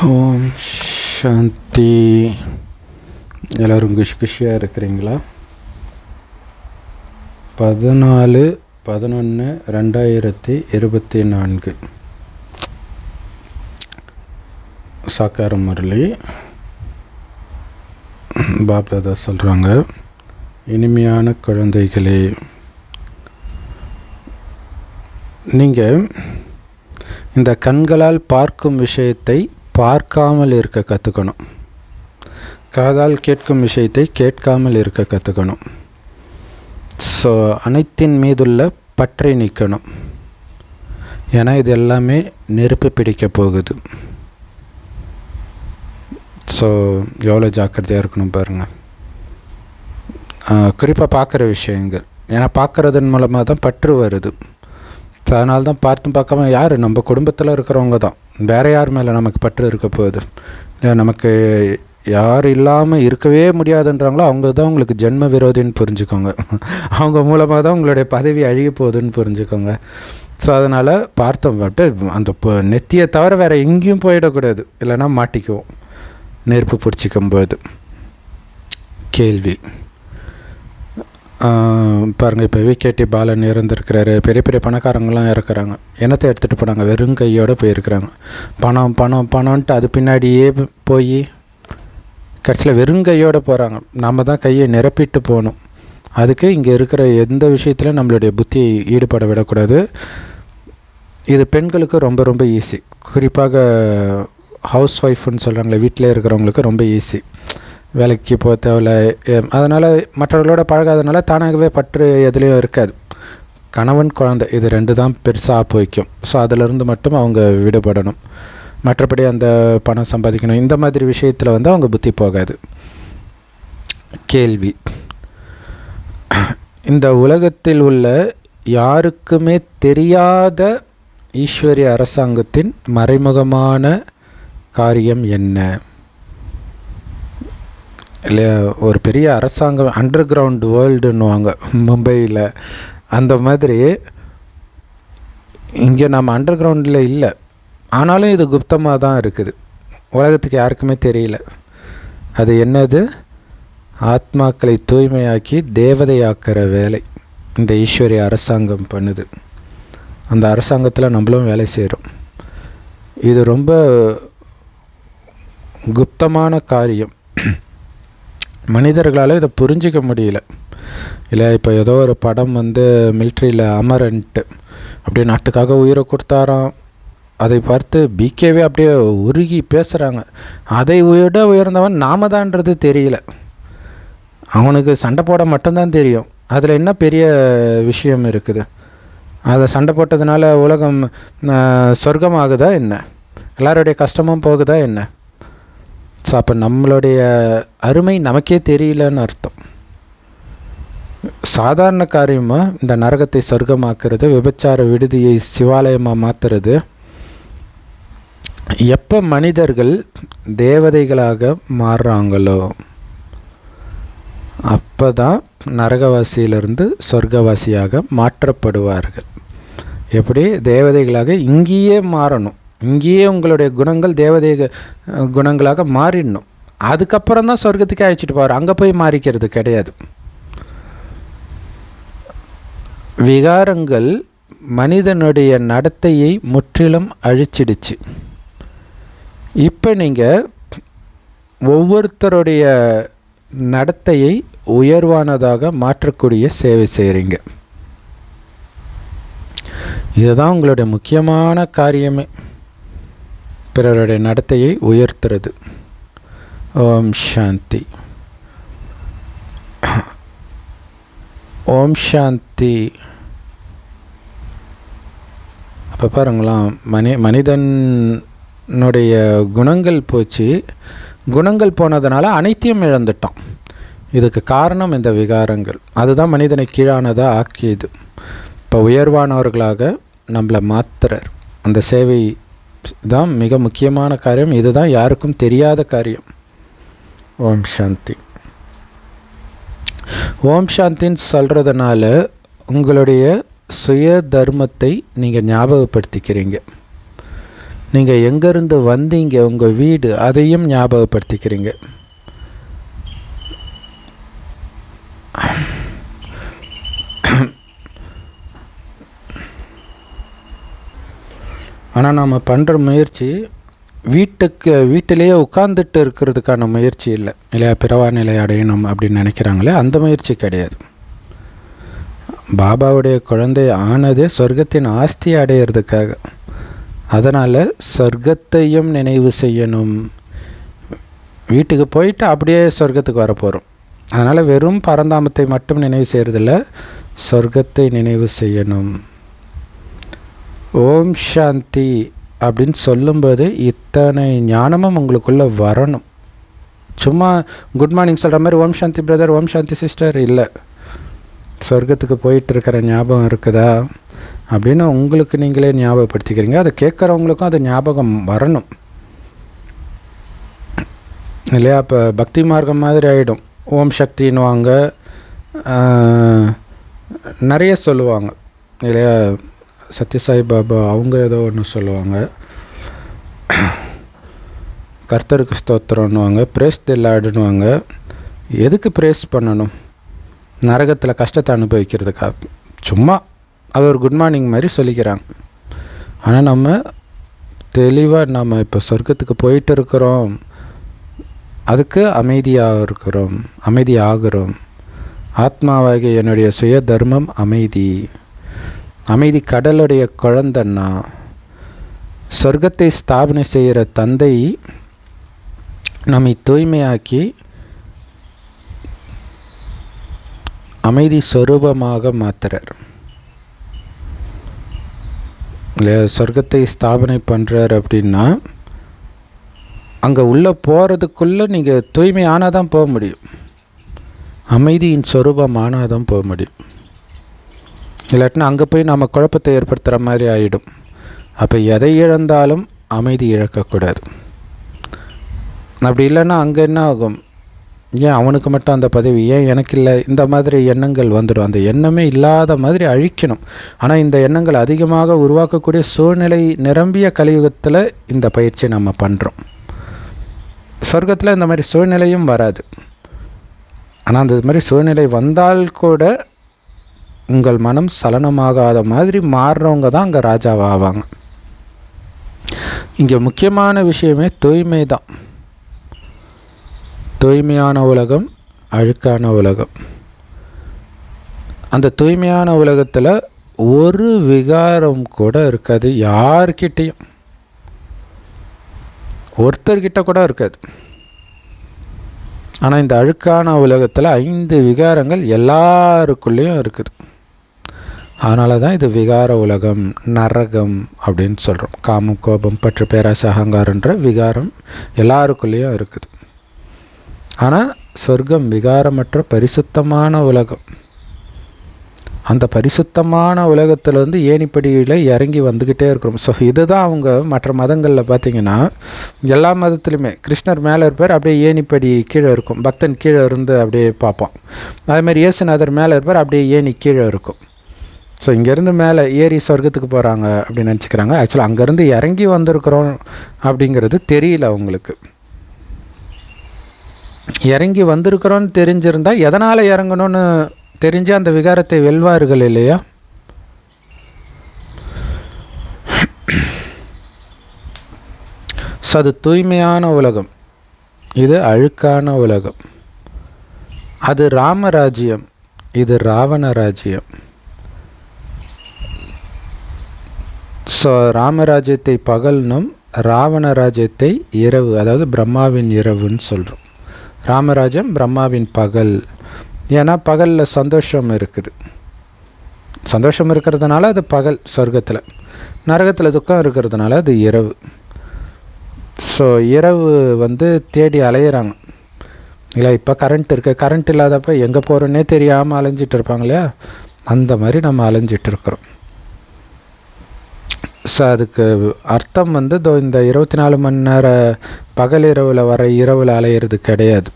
ஓம் சாந்தி. எல்லோரும் குஷியாக இருக்கிறீங்களா? 14/11/2024 சாக்கார முரளி பாப்தாதா சொல்கிறாங்க, இனிமையான குழந்தைகளே, நீங்கள் இந்த கண்களால் பார்க்கும் விஷயத்தை பார்க்காமல் இருக்க கற்றுக்கணும். காதால் கேட்கும் விஷயத்தை கேட்காமல் இருக்க கற்றுக்கணும். ஸோ அனைத்தின் மீதுள்ள பற்றை நீக்கணும். ஏன்னா இது எல்லாமே நெருப்பு பிடிக்க போகுது. ஸோ எவ்வளோ ஜாக்கிரதையாக இருக்கணும் பாருங்கள். குறிப்பாக பார்க்குற விஷயங்கள், ஏன்னா பார்க்குறதன் மூலமாக தான் பற்று வருது. ஸோ அதனால தான் பார்க்காம யார் நம்ம குடும்பத்தில் இருக்கிறவங்க தான், வேறு யார் மேலே நமக்கு பற்று இருக்க போகுது? இல்லை, நமக்கு யார் இல்லாமல் இருக்கவே முடியாதுன்றாங்களோ அவங்க தான் உங்களுக்கு ஜென்ம விரோதின்னு புரிஞ்சுக்கோங்க. அவங்க மூலமாக தான் உங்களுடைய பதவி அழிய போகுதுன்னு புரிஞ்சுக்கோங்க. ஸோ அதனால் பார்த்தோம் அந்த நெத்தியை தவிர வேறு எங்கேயும் போயிடக்கூடாது, இல்லைன்னா மாட்டிக்குவோம் நெருப்பு பிடிச்சிக்கும்போது. கேள்வி பாருங்கள், இப்போ விகேடி பாலன் இறந்துருக்கிறாரு. பெரிய பெரிய பணக்காரங்களாம் இறக்குறாங்க. என்னத்தை எடுத்துகிட்டு போனாங்க? வெறும் கையோடு போயிருக்கிறாங்க. பணம் பணம் பணம்ன்ட்டு அது பின்னாடியே போய் கடைசியில் வெறும் கையோடு போகிறாங்க. நம்ம தான் கையை நிரப்பிட்டு போகணும். அதுக்கு இங்கே இருக்கிற எந்த விஷயத்தில் நம்மளுடைய புத்தியை ஈடுபட விடக்கூடாது. இது பெண்களுக்கு ரொம்ப ரொம்ப ஈஸி. குறிப்பாக ஹவுஸ் ஒய்ஃப்னு சொல்கிறாங்களே, வீட்டிலே இருக்கிறவங்களுக்கு ரொம்ப ஈஸி. வேலைக்கு போக தேவையில்ல. அதனால் மற்றவர்களோட பழகாதனால தானாகவே பற்று எதுலேயும் இருக்காது. கணவன் குழந்தை இது 2 தான் பெருசாக போய்க்கும். ஸோ அதிலிருந்து மட்டும் அவங்க விடுபடணும். மற்றபடி அந்த பணம் சம்பாதிக்கணும், இந்த மாதிரி விஷயத்தில் அவங்க புத்தி போகாது. கேள்வி, இந்த உலகத்தில் உள்ள யாருக்குமே தெரியாத ஈஸ்வரிய அரசாங்கத்தின் மறைமுகமான காரியம் என்ன? இல்லையா, ஒரு பெரிய அரசாங்கம், அண்டர் கிரவுண்ட் வேர்ல்டுன்னுவாங்க மும்பையில். அந்த மாதிரி இங்கே நம்ம அண்டர் கிரவுண்டில் இல்லை, ஆனாலும் இது குப்தமாக தான் இருக்குது. உலகத்துக்கு யாருக்குமே தெரியல. அது என்னது? ஆத்மாக்களை தூய்மையாக்கி தேவதையாக்கிற வேலை இந்த ஈஸ்வரிய அரசாங்கம் பண்ணுது. அந்த அரசாங்கத்தில் நம்மளும் வேலை செய்கிறோம். இது ரொம்ப குப்தமான காரியம். மனிதர்களால் இதை புரிஞ்சிக்க முடியல. இல்லை, இப்போ ஏதோ ஒரு படம் மிலிட்ரியில் அமரன்ட்டு அப்படியே நாட்டுக்காக உயிரை கொடுத்தாராம். அதை பார்த்து பிகேவே அப்படியே உருகி பேசுகிறாங்க. அதை விட உயர்ந்தவன் நாம தான்ன்றது தெரியல. அவனுக்கு சண்டை போட மட்டும்தான் தெரியும். அதில் என்ன பெரிய விஷயம் இருக்குது? அதை சண்டை போட்டதுனால உலகம் சொர்க்கமாகுதா என்ன? எல்லாருடைய கஷ்டமும் போகுதா என்ன? ஸோ அப்போ நம்மளுடைய அருமை நமக்கே தெரியலன்னு அர்த்தம். சாதாரண காரியமாக இந்த நரகத்தை சொர்க்கமாக்குறது, விபச்சார விடுதியை சிவாலயமாக மாற்றுறது, எப்போ மனிதர்கள் தேவதைகளாக மாறுறாங்களோ அப்போ தான் நரகவாசியிலிருந்து சொர்க்கவாசியாக மாற்றப்படுவார்கள். எப்படி? தேவதைகளாக இங்கேயே மாறணும். இங்கேயே உங்களுடைய குணங்கள் தேவதை குணங்களாக மாறிடணும். அதுக்கப்புறம் தான் சொர்க்கத்துக்கே அழைச்சிட்டு போவார். அங்கே போய் மாறிக்கிறது கிடையாது. விகாரங்கள் மனிதனுடைய நடத்தையை முற்றிலும் அழிச்சிடுச்சு. இப்போ நீங்கள் ஒவ்வொருத்தருடைய நடத்தையை உயர்வானதாக மாற்றக்கூடிய சேவை செய்கிறீங்க. இதுதான் உங்களுடைய முக்கியமான காரியமே, பிறருடைய நடத்தையை உயர்த்துறது. ஓம் சாந்தி. ஓம் சாந்தி. அப்போ பாருங்களாம், மனிதனுடைய குணங்கள் போச்சு. குணங்கள் போனதுனால அனைத்தையும் இழந்துட்டான். இதுக்கு காரணம் இந்த விகாரங்கள். அதுதான் மனிதனை கீழானதாக ஆக்கியது. இப்போ உயர்வானவர்களாக நம்மளை மாத்துறார். அந்த சேவை தான் மிக முக்கியமான காரியம். இதுதான் யாருக்கும் தெரியாத காரியம். ஓம் சாந்தி. ஓம் சாந்தின்னு சொல்கிறதுனால உங்களுடைய சுய தர்மத்தை நீங்கள் ஞாபகப்படுத்திக்கிறீங்க. நீங்கள் எங்கேருந்து வந்தீங்க, உங்கள் வீடு, அதையும் ஞாபகப்படுத்திக்கிறீங்க. ஆனால் நாம் பண்ணுற முயற்சி வீட்டிலேயே உட்கார்ந்துட்டு இருக்கிறதுக்கான முயற்சி இல்லை இல்லையா? பிறவா நிலை அடையணும் அப்படின்னு நினைக்கிறாங்களே, அந்த முயற்சி கிடையாது. பாபாவுடைய குழந்தை ஆனதே சொர்க்கத்தின் ஆஸ்தி அடையிறதுக்காக. அதனால் சொர்க்கத்தையும் நினைவு செய்யணும். வீட்டுக்கு போயிட்டு அப்படியே சொர்க்கத்துக்கு வரப்போகிறோம். அதனால் வெறும் பரந்தாமத்தை மட்டும் நினைவு செய்கிறதில்ல, சொர்க்கத்தை நினைவு செய்யணும். ஓம் சாந்தி அப்படின்னு சொல்லும்போது இத்தனை ஞானமும் உங்களுக்குள்ளே வரணும். சும்மா குட் மார்னிங் சொல்கிற மாதிரி ஓம் சாந்தி பிரதர், ஓம் சாந்தி சிஸ்டர் இல்லை. சொர்க்கத்துக்கு போயிட்டு இருக்கிற ஞாபகம் இருக்குதா அப்படின்னு உங்களுக்கு நீங்களே ஞாபகப்படுத்திக்கிறீங்க. அதை கேட்குறவங்களுக்கும் அது ஞாபகம் வரணும் இல்லையா? இப்போ பக்தி மார்க்கம் மாதிரி ஆகிடும். ஓம் சக்தின்னுவாங்க, நிறைய சொல்லுவாங்க இல்லையா? சத்யசாய் பாபா அவங்க ஏதோ ஒன்று சொல்லுவாங்க, கர்த்தருக்கு ஸ்தோத்திரம்னுவாங்க, பிரேஸ் தி லார்டுன்னுவாங்க. எதுக்கு பிரேஸ் பண்ணணும்? நரகத்தில் கஷ்டத்தை அனுபவிக்கிறதுக்காக சும்மா அது ஒரு குட் மார்னிங் மாதிரி சொல்லிக்கிறாங்க. ஆனால் நம்ம தெளிவாக நம்ம இப்போ சொர்க்கத்துக்கு போயிட்டு இருக்கிறோம், அதுக்கு அமைதியாகிறோம். ஆத்மாவாகிய என்னுடைய சுய தர்மம் அமைதி கடலுடைய குழந்தைன்னா, சொர்க்கத்தை ஸ்தாபனை செய்கிற தந்தை நம்மை தூய்மையாக்கி அமைதி சொரூபமாக மாத்துறார் இல்லையா? சொர்க்கத்தை ஸ்தாபனை பண்ணுறார் அப்படின்னா அங்கே உள்ளே போகிறதுக்குள்ளே நீங்கள் தூய்மையானால் தான் போக முடியும், அமைதியின் சொரூபமானால் தான் போக முடியும். இல்லாட்டினா அங்கே போய் நம்ம குழப்பத்தை ஏற்படுத்துகிற மாதிரி ஆகிடும். அப்போ எதை இழந்தாலும் அமைதி இழக்கக்கூடாது. அப்படி இல்லைன்னா அங்கே என்ன ஆகும்? ஏன் அவனுக்கு மட்டும் அந்த பதவி, ஏன் எனக்கு இல்லை? இந்த மாதிரி எண்ணங்கள் வந்துடும். அந்த எண்ணமே இல்லாத மாதிரி அழிக்கணும். ஆனால் இந்த எண்ணங்கள் அதிகமாக உருவாக்கக்கூடிய சூழ்நிலை நிரம்பிய கலியுகத்தில் இந்த பயிற்சியை நம்ம பண்ணுறோம். சொர்க்கத்தில் இந்த மாதிரி சூழ்நிலையும் வராது. ஆனால் அந்த மாதிரி சூழ்நிலை வந்தால் கூட உங்கள் மனம் சலனமாகாத மாதிரி மாறுறவங்க தான் அங்கே ராஜாவாவாங்க. இங்கே முக்கியமான விஷயமே தூய்மை தான். தூய்மையான உலகம், அழுக்கான உலகம். அந்த தூய்மையான உலகத்தில் ஒரு விகாரம் கூட இருக்காது, யார்கிட்டையும், ஒருத்தர்கிட்ட கூட இருக்காது. ஆனால் இந்த அழுக்கான உலகத்தில் 5 விகாரங்கள் எல்லாருக்குள்ளேயும் இருக்குது. அதனால தான் இது விகார உலகம், நரகம் அப்படின்னு சொல்கிறோம். காமம், கோபம், பற்று, பேராசை, அகங்காரன்ற விகாரம் எல்லாருக்குள்ளேயும் இருக்குது. ஆனால் சொர்க்கம் விகாரமற்ற பரிசுத்தமான உலகம். அந்த பரிசுத்தமான உலகத்தில் ஏணிப்படியில் இறங்கி வந்துக்கிட்டே இருக்கிறோம். ஸோ இதுதான் அவங்க மற்ற மதங்களில் பார்த்திங்கன்னா எல்லா மதத்துலையுமே கிருஷ்ணர் மேலே இருப்பார், அப்படியே ஏணிப்படி கீழே இருக்கும், பக்தன் கீழே இருந்து அப்படியே பார்ப்போம். அதேமாதிரி இயேசுநாதர் மேலே இருப்பார், அப்படியே ஏணி கீழே இருக்கும். ஸோ இங்கேருந்து மேலே ஏறி சொர்க்கத்துக்கு போகிறாங்க அப்படின்னு நினச்சிக்கிறாங்க. ஆக்சுவலாக அங்கேருந்து இறங்கி வந்திருக்கிறோம் அப்படிங்கிறது தெரியல அவங்களுக்கு. இறங்கி வந்திருக்கிறோன்னு தெரிஞ்சிருந்தால் எதனால் இறங்கணும்னு தெரிஞ்சு அந்த விகாரத்தை வெல்வார்கள் இல்லையா? ஸோ அது தூய்மையான உலகம், இது அழுக்கான உலகம். அது ராமராஜ்யம், இது ராவண ராஜ்யம். ஸோ ராமராஜ்யத்தை பகல்னும் ராவண ராஜ்யத்தை இரவு, அதாவது பிரம்மாவின் இரவுன்னு சொல்கிறோம். ராமராஜ்யம் பிரம்மாவின் பகல். ஏன்னா பகலில் சந்தோஷம் இருக்குது, சந்தோஷம் இருக்கிறதுனால அது பகல் சொர்க்கத்தில். நரகத்தில் துக்கம் இருக்கிறதுனால அது இரவு. ஸோ இரவு தேடி அலையிறாங்க இல்லை? இப்போ கரண்ட் இருக்குது, கரண்ட் இல்லாதப்போ எங்கே போகிறோன்னே தெரியாமல் அலைஞ்சிட்டு இருப்பாங்க இல்லையா? அந்த மாதிரி நம்ம அலைஞ்சிட்டு இருக்கிறோம். ஸோ அதுக்கு அர்த்தம் இந்த 24 மணி நேர பகல் இரவில் வர இரவில் அலையிறது கிடையாது.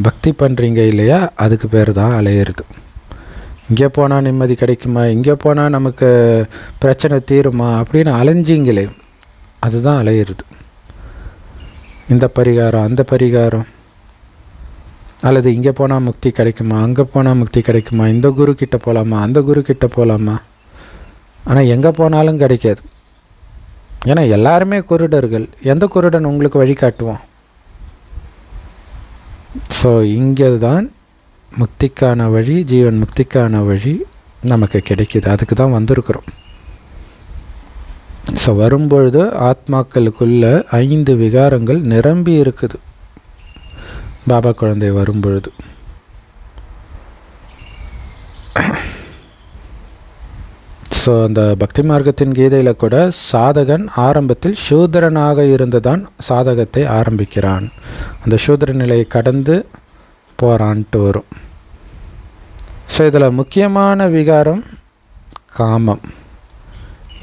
பக்தி பண்ணுறீங்க இல்லையா, அதுக்கு பேர் தான் அலையிறது. இங்கே போனால் நிம்மதி கிடைக்குமா, இங்கே போனால் நமக்கு பிரச்சனை தீருமா அப்படின்னு அலைஞ்சிங்களே, அதுதான் அலையிறது. இந்த பரிகாரம் அந்த பரிகாரம், அல்லது இங்கே போனால் முக்தி கிடைக்குமா, அங்கே போனால் முக்தி கிடைக்குமா, இந்த குரு கிட்ட போகலாமா, அந்த குரு கிட்ட போகலாமா. ஆனால் எங்கே போனாலும் கிடைக்காது. ஏன்னா எல்லாருமே குருடர்கள். எந்த குருடன் உங்களுக்கு வழிகாட்டுவான்? ஸோ இங்கே தான் முக்திக்கான வழி, ஜீவன் முக்திக்கான வழி நமக்கு கிடைக்கிது. அதுக்கு தான் வந்திருக்கிறோம். ஸோ வரும்பொழுது ஆத்மாக்களுக்குள்ள 5 விகாரங்கள் நிரம்பி இருக்குது. பாபா குழந்தை வரும்பொழுது ஸோ அந்த பக்தி மார்க்கத்தின் கீதையில் கூட சாதகன் ஆரம்பத்தில் சூத்திரனாக இருந்துதான் சாதகத்தை ஆரம்பிக்கிறான். அந்த சூத்திர நிலையை கடந்து போகிறான்ட்டு வரும். ஸோ இதில் முக்கியமான விகாரம் காமம்.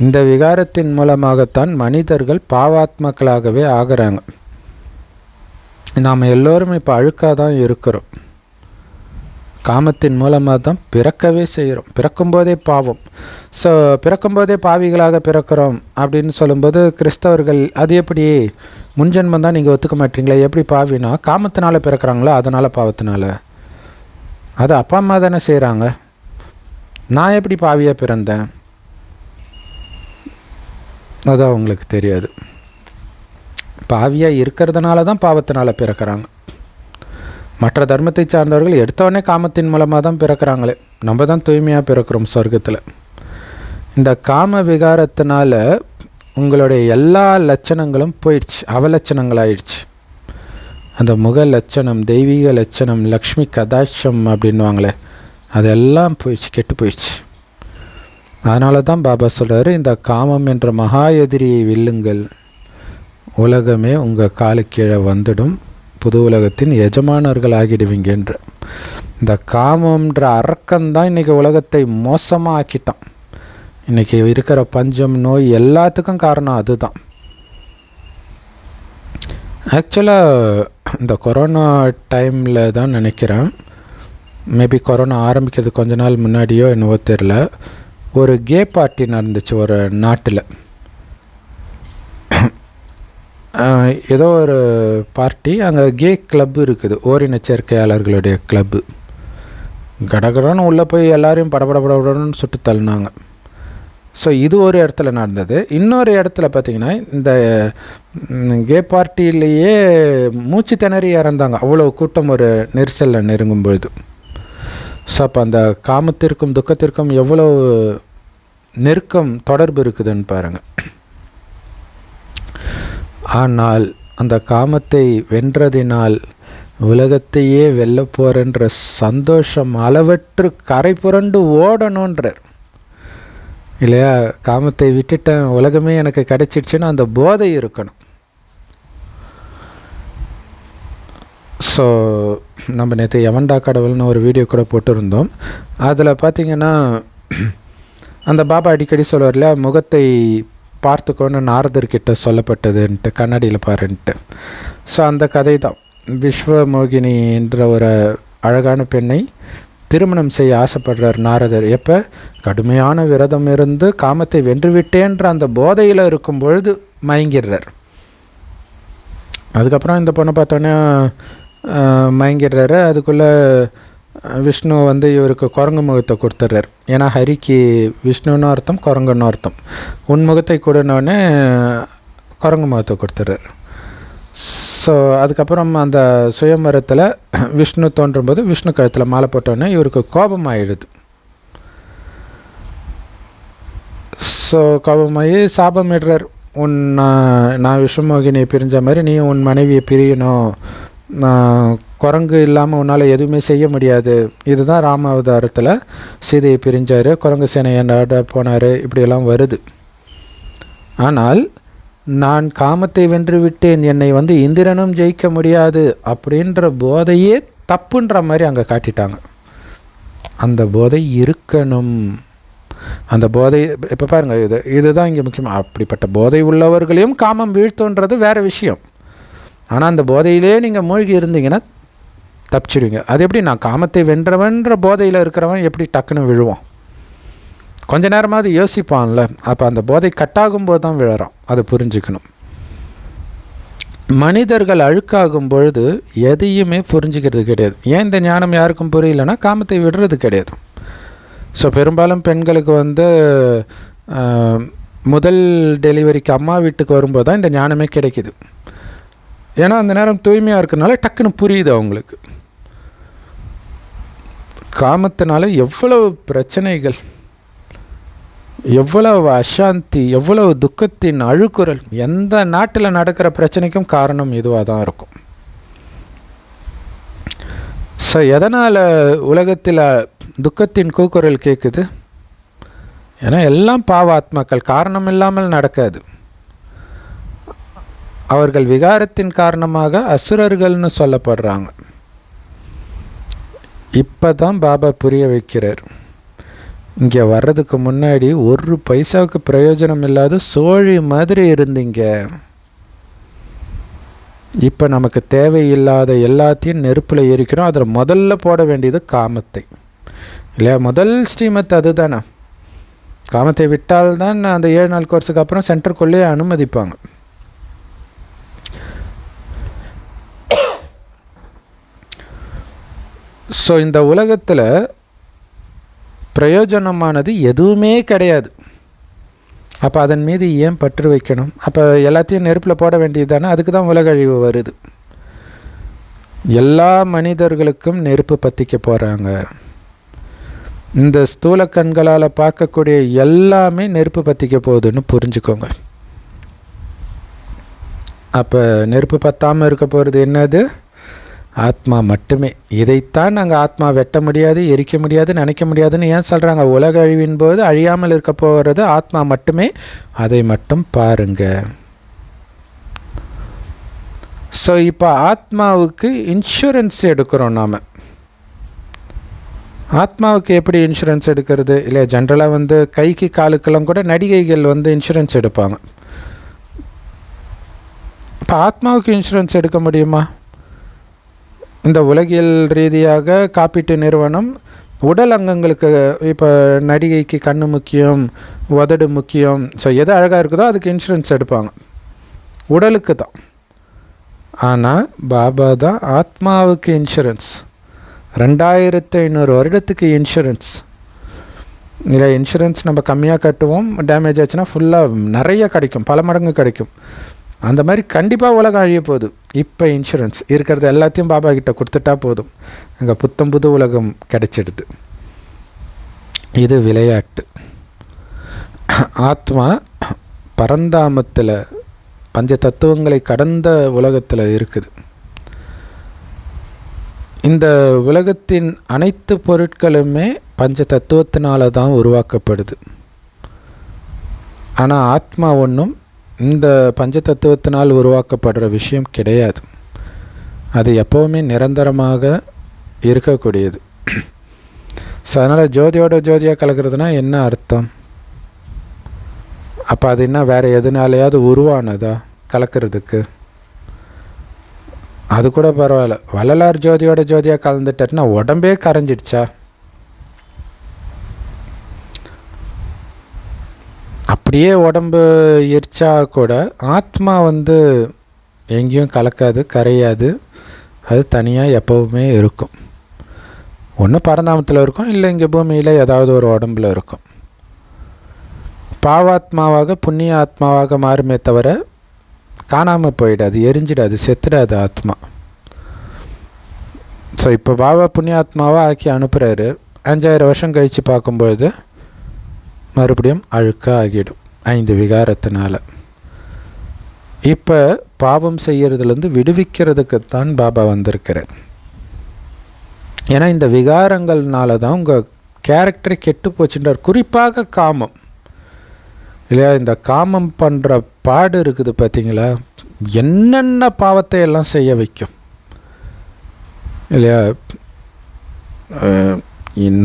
இந்த விகாரத்தின் மூலமாகத்தான் மனிதர்கள் பாவாத்மாக்களாகவே ஆகிறாங்க. நாம் எல்லோரும் இப்போ அழுக்காக தான் இருக்கிறோம். காமத்தின் மூலமாக தான் பிறக்கவே செய்கிறோம். பிறக்கும்போதே பாவம். ஸோ பிறக்கும்போதே பாவிகளாக பிறக்கிறோம் அப்படின்னு சொல்லும்போது கிறிஸ்தவர்கள் அது எப்படி முன்ஜென்மம் தான் நீங்கள் ஒத்துக்க மாட்டீங்களா? எப்படி பாவினா காமத்தினால பிறக்கிறாங்களோ அதனால் பாவத்தினால? அது அப்பா அம்மா தானே செய்கிறாங்க. நான் எப்படி பாவியாக பிறந்தேன்? அது அவங்களுக்கு தெரியாது. பாவியாக இருக்கிறதுனால தான் பாவத்தினால் பிறக்கிறாங்க. மற்ற தர்மத்தை சார்ந்தவர்கள் எடுத்தவொடனே காமத்தின் மூலமாக தான் பிறக்கிறாங்களே. நம்ம தான் தூய்மையாக பிறக்கிறோம் சொர்க்கத்தில். இந்த காம விகாரத்தினால உங்களுடைய எல்லா லட்சணங்களும் போயிடுச்சு, அவலட்சணங்களாயிடுச்சு. அந்த முக லட்சணம், தெய்வீக லட்சணம், லக்ஷ்மி கதாட்சம் அப்படின்வாங்களே, அதெல்லாம் போயிடுச்சு, கெட்டு போயிடுச்சு. அதனால தான் பாபா சொல்கிறாரு, இந்த காமம் என்ற மகா எதிரியை வெல்லுங்கள், உலகமே உங்கள் காலு கீழே வந்துடும், புது உலகத்தின் எஜமானர்கள் ஆகிடுவீங்கன்ற. இந்த காமன்ற அரக்கந்தான் இன்றைக்கி உலகத்தை மோசமாக ஆக்கிட்டான். இன்றைக்கி இருக்கிற பஞ்சம், நோய் எல்லாத்துக்கும் காரணம் அதுதான். ஆக்சுவலாக இந்த கொரோனா டைமில் தான் நினைக்கிறேன், மேபி கொரோனா ஆரம்பிக்கிறது கொஞ்ச நாள் முன்னாடியோ என்னவோ தெரில, ஒரு கே பார்ட்டி நடந்துச்சு ஒரு நாட்டில். ஏதோ ஒரு பார்ட்டி, அங்கே கே கிளப்பு இருக்குது, ஓரின சேர்க்கையாளர்களுடைய கிளப்பு. கடகடன்னு உள்ளே போய் எல்லாரையும் படபடன்னு சுட்டு தள்ளினாங்க. ஸோ இது ஒரு இடத்துல நடந்தது. இன்னொரு இடத்துல பார்த்திங்கன்னா இந்த கே பார்ட்டிலேயே மூச்சு திணறி இறந்தாங்க, அவ்வளோ கூட்டம் ஒரு நெரிசலில் நெருங்கும்பொழுது. ஸோ அப்போ அந்த காமத்திற்கும் துக்கத்திற்கும் எவ்வளோ நெருக்கம் தொடர்பு இருக்குதுன்னு பாருங்கள். ஆனால் அந்த காமத்தை வென்றதினால் உலகத்தையே வெல்ல போகிறன்ற சந்தோஷம் அளவற்று கரை புரண்டு ஓடணுன்றார் இல்லையா? காமத்தை விட்டுட்டேன், உலகமே எனக்கு கிடைச்சிடுச்சுன்னா அந்த போதை இருக்கணும். ஸோ நம்ம நேற்று எவன்டா கடவுள்னு ஒரு வீடியோ கூட போட்டிருந்தோம். அதில் பார்த்திங்கன்னா அந்த பாபா அடிக்கடி சொல்லுவார் இல்லையா, முகத்தை பார்த்துக்கோன்னு நாரதர்கிட்ட சொல்லப்பட்டதுன்ட்டு, கண்ணாடியில் பாருன்ட்டு. ஸோ அந்த கதை தான். விஸ்வமோகினி என்ற ஒரு அழகான பெண்ணை திருமணம் செய்ய ஆசைப்படுறார் நாரதர். எப்போ? கடுமையான விரதம் இருந்து காமத்தை வென்றுவிட்டேன்ற அந்த போதையில் இருக்கும் பொழுது மயங்கிடுறார். அதுக்கப்புறம் இந்த பொண்ணை பார்த்தோன்னே மயங்கிடுறாரு. அதுக்குள்ளே விஷ்ணு வந்து இவருக்கு குரங்கு முகத்தை கொடுத்துட்றார். ஏன்னா ஹரிக்கு விஷ்ணுன்னு அர்த்தம், குரங்குன்னு அர்த்தம். உன் முகத்தை கொடுனோடனே குரங்கு முகத்தை கொடுத்துட்றார். ஸோ அதுக்கப்புறம் அந்த சுயம்பரத்தில் விஷ்ணு தோன்றும்போது விஷ்ணு கழுத்தில் மாலை போட்டோன்னே இவருக்கு கோபம் ஆயிடுது. ஸோ கோபமாகி சாபமிடுறார். நான் விஸ்வமோகினியை பிரிஞ்ச மாதிரி நீ உன் மனைவியை பிரியணும், குரங்கு இல்லாமல் உன்னால் எதுவுமே செய்ய முடியாது. இதுதான் ராம அவதாரத்தில் சீதையை பிரிஞ்சார், குரங்கு சேனையாண்ட போனார், இப்படியெல்லாம் வருது. ஆனால் நான் காமத்தை வென்று விட்டேன், என்னை வந்து இந்திரனும் ஜெயிக்க முடியாது அப்படின்ற போதையே தப்புன்ற மாதிரி அங்கே காட்டிட்டாங்க. அந்த போதை இருக்கணும். அந்த போதை இப்போ பாருங்கள், இதுதான் இங்கே முக்கியமாக. அப்படிப்பட்ட போதை உள்ளவர்களையும் காமம் வீழ்த்துன்றது வேறு விஷயம். ஆனால் அந்த போதையிலே நீங்கள் மூழ்கி இருந்தீங்கன்னா தப்பிச்சிடுவீங்க. அது எப்படி? நான் காமத்தை வென்றவன்ற போதையில் இருக்கிறவன் எப்படி டக்குன்னு விழுவான்? கொஞ்ச நேரமாவது யோசிப்பான்ல. அப்போ அந்த போதை கட்டாகும்போது தான் விழறான். அதை புரிஞ்சுக்கணும். மனிதர்கள் அழுக்காகும் பொழுது எதையுமே புரிஞ்சுக்கிறது கிடையாது. ஏன் இந்த ஞானம் யாருக்கும் புரியலன்னா காமத்தை விடுறது கிடையாது. ஸோ பெரும்பாலும் பெண்களுக்கு முதல் டெலிவரிக்கு அம்மா வீட்டுக்கு வரும்போது தான் இந்த ஞானமே கிடைக்கிது. ஏன்னா அந்த நேரம் தூய்மையாக இருக்கிறதுனால டக்குன்னு புரியுது அவங்களுக்கு. காமத்தினால எவ்வளவு பிரச்சனைகள், எவ்வளவு அசாந்தி, எவ்வளவு துக்கத்தின் அழுக்குறல். எந்த நாட்டில் நடக்கிற பிரச்சனைக்கும் காரணம் இதுவாக தான் இருக்கும். ஸோ எதனால் உலகத்தில் துக்கத்தின் கூக்குரல் கேட்குது? ஏன்னா எல்லாம் பாவாத்மாக்கள், காரணம் இல்லாமல் நடக்காது. அவர்கள் விகாரத்தின் காரணமாக அசுரர்கள்னு சொல்லப்படுறாங்க. இப்போ தான் பாபா புரிய வைக்கிறார். இங்கே வர்றதுக்கு முன்னாடி ஒரு பைசாவுக்கு பிரயோஜனம் இல்லாத சோழி மாதிரி இருந்தீங்க. இப்போ நமக்கு தேவையில்லாத எல்லாத்தையும் நெருப்பில் எரிக்கிறோம். அதில் முதல்ல போட வேண்டியது காமத்தை இல்லையா? முதல் ஸ்ரீமத் அது தானே. காமத்தை விட்டால்தான் அந்த 7 நாள் கோர்ஸுக்கு அப்புறம் சென்டருக்குள்ளே அனுமதிப்பாங்க. ஸோ இந்த உலகத்தில் பிரயோஜனமானது எதுவுமே கிடையாது. அப்போ அதன் மீது ஏன் பற்று வைக்கணும்? அப்போ எல்லாத்தையும் நெருப்பில் போட வேண்டியது தானே. அதுக்கு தான் உலக அழிவு வருது. எல்லா மனிதர்களுக்கும் நெருப்பு பற்றிக்க போகிறாங்க. இந்த ஸ்தூல கண்களால் பார்க்கக்கூடிய எல்லாமே நெருப்பு பற்றிக்க போகுதுன்னு புரிஞ்சுக்கோங்க. அப்போ நெருப்பு பற்றாமல் இருக்க போகிறது என்னது? ஆத்மா மட்டுமே. இதைத்தான் நாங்கள் ஆத்மா வெட்ட முடியாது, எரிக்க முடியாது, நினைக்க முடியாதுன்னு ஏன் சொல்கிறாங்க? உலக அழிவின் போது அழியாமல் இருக்க போகிறது ஆத்மா மட்டுமே. அதை மட்டும் பாருங்க. ஸோ இப்போ ஆத்மாவுக்கு இன்சூரன்ஸ் எடுக்கிறோம் நாம். ஆத்மாவுக்கு எப்படி இன்சூரன்ஸ் எடுக்கிறது? இல்லையா, ஜென்ரலாக கைக்கு காலுக்கெல்லாம் கூட நடிகைகள் இன்சூரன்ஸ் எடுப்பாங்க. இப்போ ஆத்மாவுக்கு இன்சூரன்ஸ் எடுக்க முடியுமா? இந்த உலகியல் ரீதியாக காப்பீட்டு நிறுவனம் உடல் அங்கங்களுக்கு, இப்போ நடிகைக்கு கண்ணு முக்கியம், உதடு முக்கியம், ஸோ எது அழகாக இருக்குதோ அதுக்கு இன்சூரன்ஸ் எடுப்பாங்க, உடலுக்கு தான். ஆனால் பாபா தான் ஆத்மாவுக்கு இன்சூரன்ஸ். 2500 வருடத்துக்கு இன்சூரன்ஸ். இல்லை, இன்சூரன்ஸ் நம்ம கம்மியாக கட்டுவோம், டேமேஜ் ஆச்சுன்னா ஃபுல்லாக நிறைய கிடைக்கும், பல மடங்கு கிடைக்கும். அந்த மாதிரி கண்டிப்பாக உலகம் அழிய போகுது. இப்போ இன்சூரன்ஸ் இருக்கிறது எல்லாத்தையும் பாபா கிட்ட கொடுத்துட்டா போதும், அங்கே புத்தம் புது உலகம் கிடைச்சிடுது. இது விளையாட்டு. ஆத்மா பரந்தாமத்தில் பஞ்ச தத்துவங்களை கடந்த உலகத்தில் இருக்குது. இந்த உலகத்தின் அனைத்து பொருட்களுமே பஞ்ச தத்துவத்தினால தான் உருவாக்கப்படுது. ஆனால் ஆத்மா ஒன்றும் இந்த பஞ்ச தத்துவத்தினால் உருவாக்கப்படுற விஷயம் கிடையாது. அது எப்போவுமே நிரந்தரமாக இருக்கக்கூடியது. ஸோ அதனால் ஜோதியோட ஜோதியாக கலக்கிறதுனா என்ன அர்த்தம்? அப்போ அது என்ன வேறு எதுனாலையாவது உருவானதா கலக்கிறதுக்கு? அது கூட பரவாயில்ல. வள்ளலார் ஜோதியோட ஜோதியாக கலந்துட்டாருன்னா உடம்பே கரைஞ்சிடுச்சா? அப்படியே உடம்பு எரிச்சா கூட ஆத்மா எங்கேயும் கலக்காது, கரையாது. அது தனியாக எப்போவுமே இருக்கும். ஒன்று பரந்தாமத்தில் இருக்கும், இல்லை இங்கே பூமியில் ஏதாவது ஒரு உடம்புல இருக்கும். பாவாத்மாவாக புண்ணிய ஆத்மாவாக மாறுமே தவிர காணாமல் போயிடாது, எரிஞ்சிடாது, செத்துடாது ஆத்மா. ஸோ இப்போ பாபா புண்ணியாத்மாவாக ஆக்கி அனுப்புகிறாரு. 5000 வருஷம் கழித்து பார்க்கும்போது மறுபடியும் அழுக்காக ஆகிடும் 5 விகாரத்தினால. இப்போ பாவம் செய்கிறதுலேருந்து விடுவிக்கிறதுக்குத்தான் பாபா வந்திருக்கிறார். ஏன்னா இந்த விகாரங்கள்னால தான் உங்கள் கேரக்டரை கெட்டு போச்சுன்றார். குறிப்பாக காமம் இல்லையா? இந்த காமம் பண்ணுற பாடு இருக்குது பார்த்தீங்களா? என்னென்ன பாவத்தை எல்லாம் செய்ய வைக்கும் இல்லையா?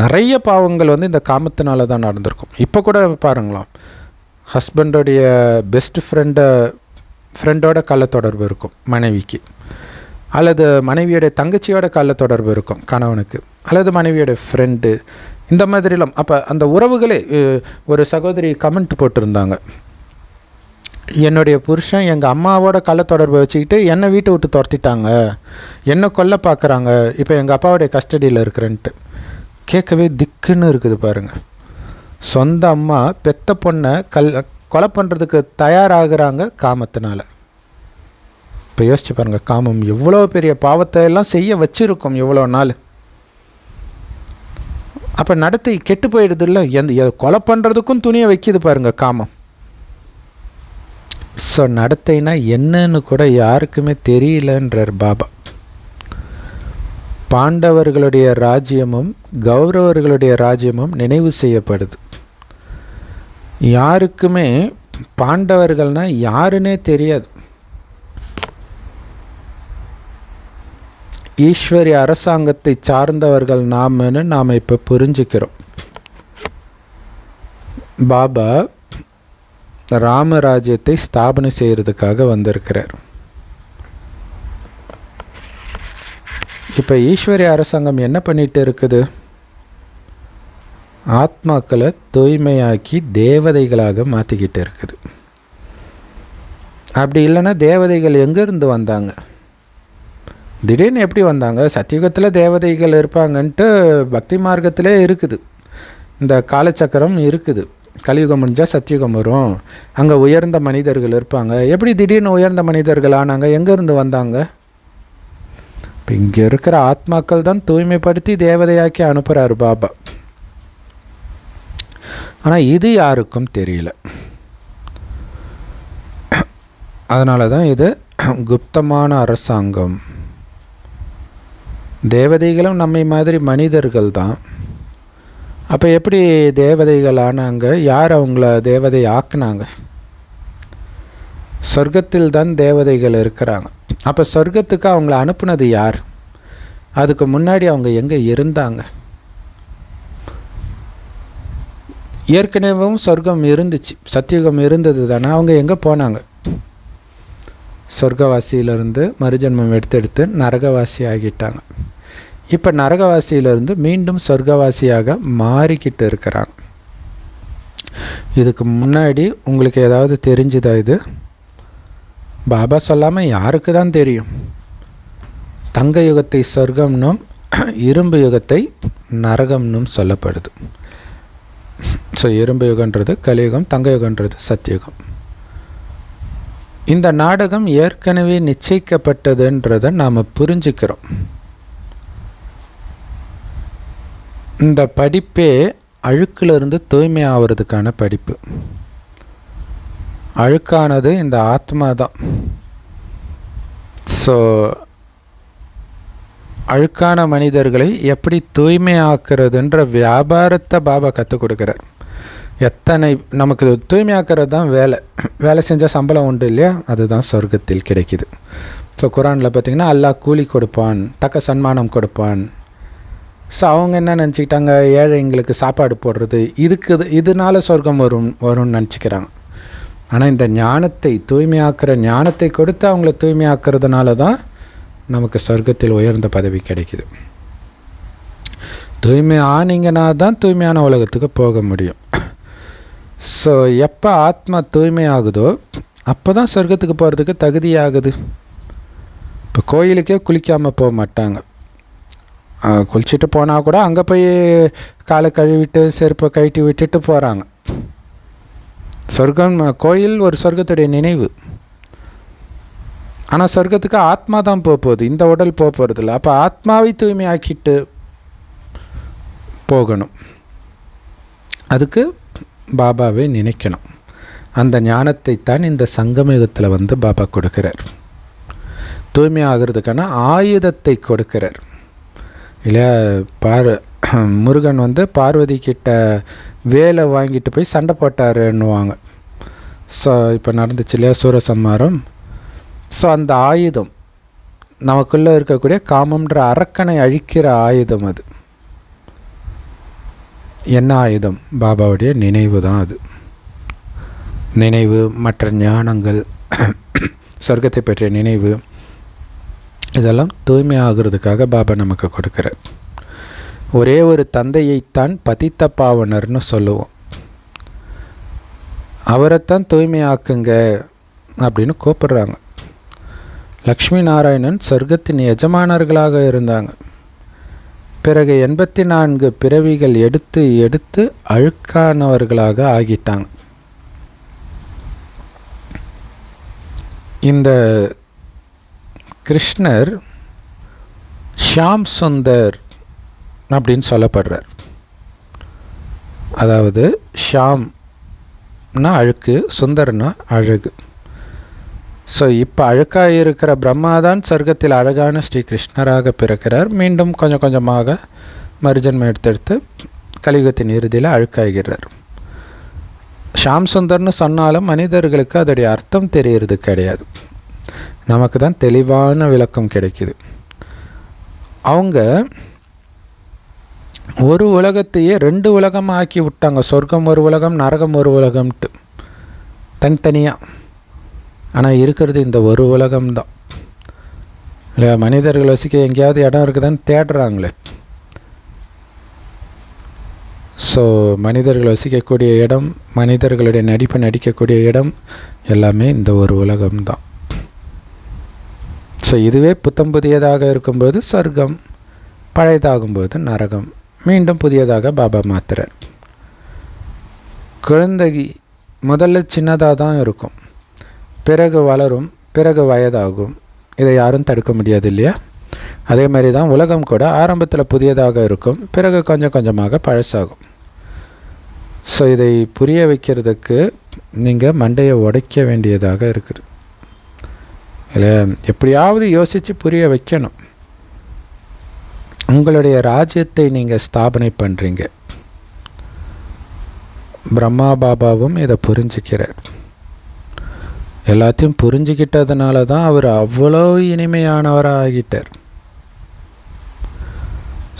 நிறைய பாவங்கள் இந்த காமத்தினால தான் நடந்திருக்கும். இப்போ கூட பாருங்களாம், ஹஸ்பண்டோடைய பெஸ்ட் ஃப்ரெண்டோட கள்ள தொடர்பு இருக்கும் மனைவிக்கு, அல்லது மனைவியோட தங்கச்சியோட கள்ள தொடர்பு இருக்கும் கணவனுக்கு, அல்லது மனைவியோட ஃப்ரெண்டு. இந்த மாதிரிலாம். அப்போ அந்த உறவுகளே, ஒரு சகோதரி கமெண்ட் போட்டிருந்தாங்க, என்னுடைய புருஷன் எங்கள் அம்மாவோட கள்ள தொடர்பை வச்சுக்கிட்டு என்னை வீட்டை விட்டு துரத்திட்டாங்க, என்னை கொல்ல பார்க்குறாங்க, இப்போ எங்கள் அப்பாவுடைய கஸ்டடியில் இருக்கிறேன்ட்டு. கேட்கவே திக்குன்னு இருக்குது பாருங்கள். சொந்த அம்மா பெத்த பொண்ணை கொலை பண்ணுறதுக்கு தயாராகிறாங்க காமத்தினால. இப்போ யோசிச்சு பாருங்கள், காமம் எவ்வளோ பெரிய பாவத்தை எல்லாம் செய்ய வச்சிருக்கோம் எவ்வளோ நாள். அப்போ நடத்தை கெட்டு போயிடுது இல்லை, கொலை பண்ணுறதுக்கும் துணியை வைக்கிது பாருங்கள் காமம். ஸோ நடத்தைனா என்னன்னு கூட யாருக்குமே தெரியலன்றார் பாபா. பாண்டவர்களுடைய ராஜ்யமும் கௌரவர்களுடைய ராஜ்யமும் நினைவு செய்யப்படுது. யாருக்குமே பாண்டவர்கள்னா யாருன்னே தெரியாது. ஈஸ்வரிய அரசாங்கத்தை சார்ந்தவர்கள் நாம் இப்போ புரிஞ்சுக்கிறோம். பாபா ராமராஜ்யத்தை ஸ்தாபனை செய்கிறதுக்காக வந்திருக்கிறார். இப்போ ஈஸ்வரிய அரசாங்கம் என்ன பண்ணிட்டு இருக்குது? ஆத்மாக்களை தூய்மையாக்கி தேவதைகளாக மாற்றிக்கிட்டு இருக்குது. அப்படி இல்லைன்னா தேவதைகள் எங்கேருந்து வந்தாங்க? திடீர்னு எப்படி வந்தாங்க? சத்தியுகத்தில் தேவதைகள் இருப்பாங்கன்ட்டு பக்தி மார்க்கத்திலே இருக்குது. இந்த காலச்சக்கரம் இருக்குது. கலியுகம் முடிஞ்சால் சத்தியுகம் வரும், அங்கே உயர்ந்த மனிதர்கள் இருப்பாங்க. எப்படி திடீர்னு உயர்ந்த மனிதர்கள் ஆனாங்க? எங்கேருந்து வந்தாங்க? இப்போ இங்கே இருக்கிற ஆத்மாக்கள் தான் தூய்மைப்படுத்தி தேவதையாக்கி அனுப்புகிறார் பாபா. ஆனால் இது யாருக்கும் தெரியல. அதனால தான் இது குப்தமான அரசாங்கம். தேவதைகளும் நம்மை மாதிரி மனிதர்கள் தான். அப்போ எப்படி தேவதைகள் ஆனாங்க? யார் அவங்கள தேவதை ஆக்குனாங்க? சொர்க்கத்தில் தான் தேவதைகள் இருக்கிறாங்க. அப்போ சொர்க்கத்துக்கு அவங்கள அனுப்புனது யார்? அதுக்கு முன்னாடி அவங்க எங்கே இருந்தாங்க? ஏற்கனவும் சொர்க்கம் இருந்துச்சு, சத்தியுகம் இருந்தது தானே. அவங்க எங்கே போனாங்க? சொர்க்கவாசியிலிருந்து மறுஜன்மம் எடுத்து நரகவாசி ஆகிட்டாங்க. இப்போ நரகவாசியிலிருந்து மீண்டும் சொர்க்கவாசியாக மாறிக்கிட்டு இருக்கிறாங்க. இதுக்கு முன்னாடி உங்களுக்கு ஏதாவது தெரிஞ்சுதா? இது பாபா சொல்லாமல் யாருக்கு தான் தெரியும்? தங்க யுகத்தை சொர்க்கம்னும் இரும்பு யுகத்தை நரகம்னும் சொல்லப்படுது. ஸோ இரும்பு யுகன்றது கலியுகம், தங்க யுகன்றது சத்தியுகம். இந்த நாடகம் ஏற்கனவே நிச்சயிக்கப்பட்டதுன்றதை நாம் புரிஞ்சுக்கிறோம். இந்த படிப்பே அழுக்கிலிருந்து தூய்மை ஆகிறதுக்கான படிப்பு. அழுக்கானது இந்த ஆத்மா தான். ஸோ அழுக்கான மனிதர்களை எப்படி தூய்மையாக்குறதுன்ற வியாபாரத்தை பாபா கற்றுக் கொடுக்குறார். எத்தனை நமக்கு தூய்மையாக்குறது தான் வேலை செஞ்சால் சம்பளம் உண்டு இல்லையா? அதுதான் சொர்க்கத்தில் கிடைக்கிது. ஸோ குரானில் பார்த்திங்கன்னா அல்லாஹ் கூலி கொடுப்பான், தக்க சன்மானம் கொடுப்பான். ஸோ அவங்க என்ன நினச்சிக்கிட்டாங்க? ஏழைங்களுக்கு சாப்பாடு போடுறது, இதனால சொர்க்கம் வரும்னு நினச்சிக்கிறாங்க. ஆனால் இந்த ஞானத்தை, தூய்மையாக்குற ஞானத்தை கொடுத்து அவங்கள தூய்மையாக்குறதுனால தான் நமக்கு சொர்க்கத்தில் உயர்ந்த பதவி கிடைக்கிது. தூய்மை ஆனீங்கன்னா தான் தூய்மையான உலகத்துக்கு போக முடியும். ஸோ எப்போ ஆத்மா தூய்மை ஆகுதோ அப்போ தான் சொர்க்கத்துக்கு போகிறதுக்கு தகுதியாகுது. இப்போ கோயிலுக்கே குளிக்காமல் போக மாட்டாங்க. குளிச்சுட்டு போனால் கூட அங்கே போய் காலை கழுவிட்டு செருப்பை கழட்டி விட்டுட்டு போகிறாங்க. சொர்க்கம், கோயில் ஒரு சொர்க்கத்துடைய நினைவு. ஆனால் சொர்க்கத்துக்கு ஆத்மா தான் போகுது, இந்த உடல் போகிறதில்ல. அப்போ ஆத்மாவை தூய்மையாக்கிட்டு போகணும். அதுக்கு பாபாவை நினைக்கணும். அந்த ஞானத்தை தான் இந்த சங்கமயுகத்தில் வந்து பாபா கொடுக்கிறார். தூய்மை ஆகிறதுக்கான ஆயுதத்தை கொடுக்கிறார் இல்லையா? முருகன் வந்து பார்வதி கிட்ட வேலை வாங்கிட்டு போய் சண்டை போட்டாருன்னுவாங்க. ஸோ இப்போ நடந்துச்சு இல்லையா சூரசம்மாரம். ஸோ அந்த ஆயுதம் நமக்குள்ளே இருக்கக்கூடிய காமம்ன்ற அரக்கனை அழிக்கிற ஆயுதம். அது என்ன ஆயுதம்? பாபாவுடைய நினைவு தான். அது நினைவு, மற்ற ஞானங்கள், சொர்க்கத்தை பற்றிய நினைவு, இதெல்லாம் தூய்மை ஆகிறதுக்காக பாபா நமக்கு கொடுக்குறார். ஒரே ஒரு தந்தையைத்தான் பதித்த பாவனர்னு சொல்லுவோம். அவரைத்தான் தூய்மையாக்குங்க அப்படின்னு கூப்பிடுறாங்க. லக்ஷ்மி நாராயணன் சொர்க்கத்தின் எஜமானர்களாக இருந்தாங்க. பிறகு 84 பிறவிகள் எடுத்து எடுத்து அழுக்கானவர்களாக ஆகிட்டாங்க. இந்த கிருஷ்ணர் ஷாம் சுந்தர் அப்படின்னு சொல்லப்படுறார். அதாவது ஷாம்னா அழுக்கு, சுந்தர்னா அழகு. ஸோ இப்போ அழுக்காக இருக்கிற பிரம்மாதான் சொர்க்கத்தில் அழகான ஸ்ரீ கிருஷ்ணராக பிறக்கிறார். மீண்டும் கொஞ்சம் கொஞ்சமாக மறுஜன்மம் எடுத்தெடுத்து கலியுகத்தின் இறுதியில் அழுக்காகிறார். ஷாம் சுந்தர்னு சொன்னாலும் மனிதர்களுக்கு அதோடைய அர்த்தம் தெரியறது கிடையாது. நமக்கு தான் தெளிவான விளக்கம் கிடைக்குது. அவங்க ஒரு உலகத்தையே 2 உலகமாக ஆக்கி விட்டாங்க. சொர்க்கம் ஒரு உலகம், நரகம் ஒரு உலகம்ட்டு தனித்தனியாக. ஆனால் இருக்கிறது இந்த ஒரு உலகம்தான் இல்லை. மனிதர்கள் வசிக்க எங்கேயாவது இடம் இருக்குதான்னு தேடுறாங்களே. ஸோ மனிதர்கள் வசிக்கக்கூடிய இடம், மனிதர்களுடைய நடிப்பை நடிக்கக்கூடிய இடம் எல்லாமே இந்த ஒரு உலகம்தான். ஸோ இதுவே புத்தம் புதியதாக இருக்கும்போது சொர்க்கம், பழையதாகும்போது நரகம், மீண்டும் புதியதாக பாபா மாத்துறார். குழந்தை முதல்ல சின்னதாக தான் இருக்கும், பிறகு வளரும், பிறகு வயதாகும். இதை யாரும் தடுக்க முடியாது இல்லையா? அதே மாதிரி தான் உலகம் கூட ஆரம்பத்தில் புதியதாக இருக்கும், பிறகு கொஞ்சம் கொஞ்சமாக பழசாகும். ஸோ இதை புரிய வைக்கிறதுக்கு நீங்கள் மண்டையை உடைக்க வேண்டியதாக இருக்குது இல்லை? எப்படியாவது யோசித்து புரிய வைக்கணும். உங்களுடைய ராஜ்யத்தை நீங்கள் ஸ்தாபனை பண்ணுறீங்க. பிரம்மா பாபாவும் இதை புரிஞ்சுக்கிறார். எல்லாத்தையும் புரிஞ்சுக்கிட்டதுனால தான் அவர் அவ்வளோ இனிமையானவராக ஆகிட்டார்.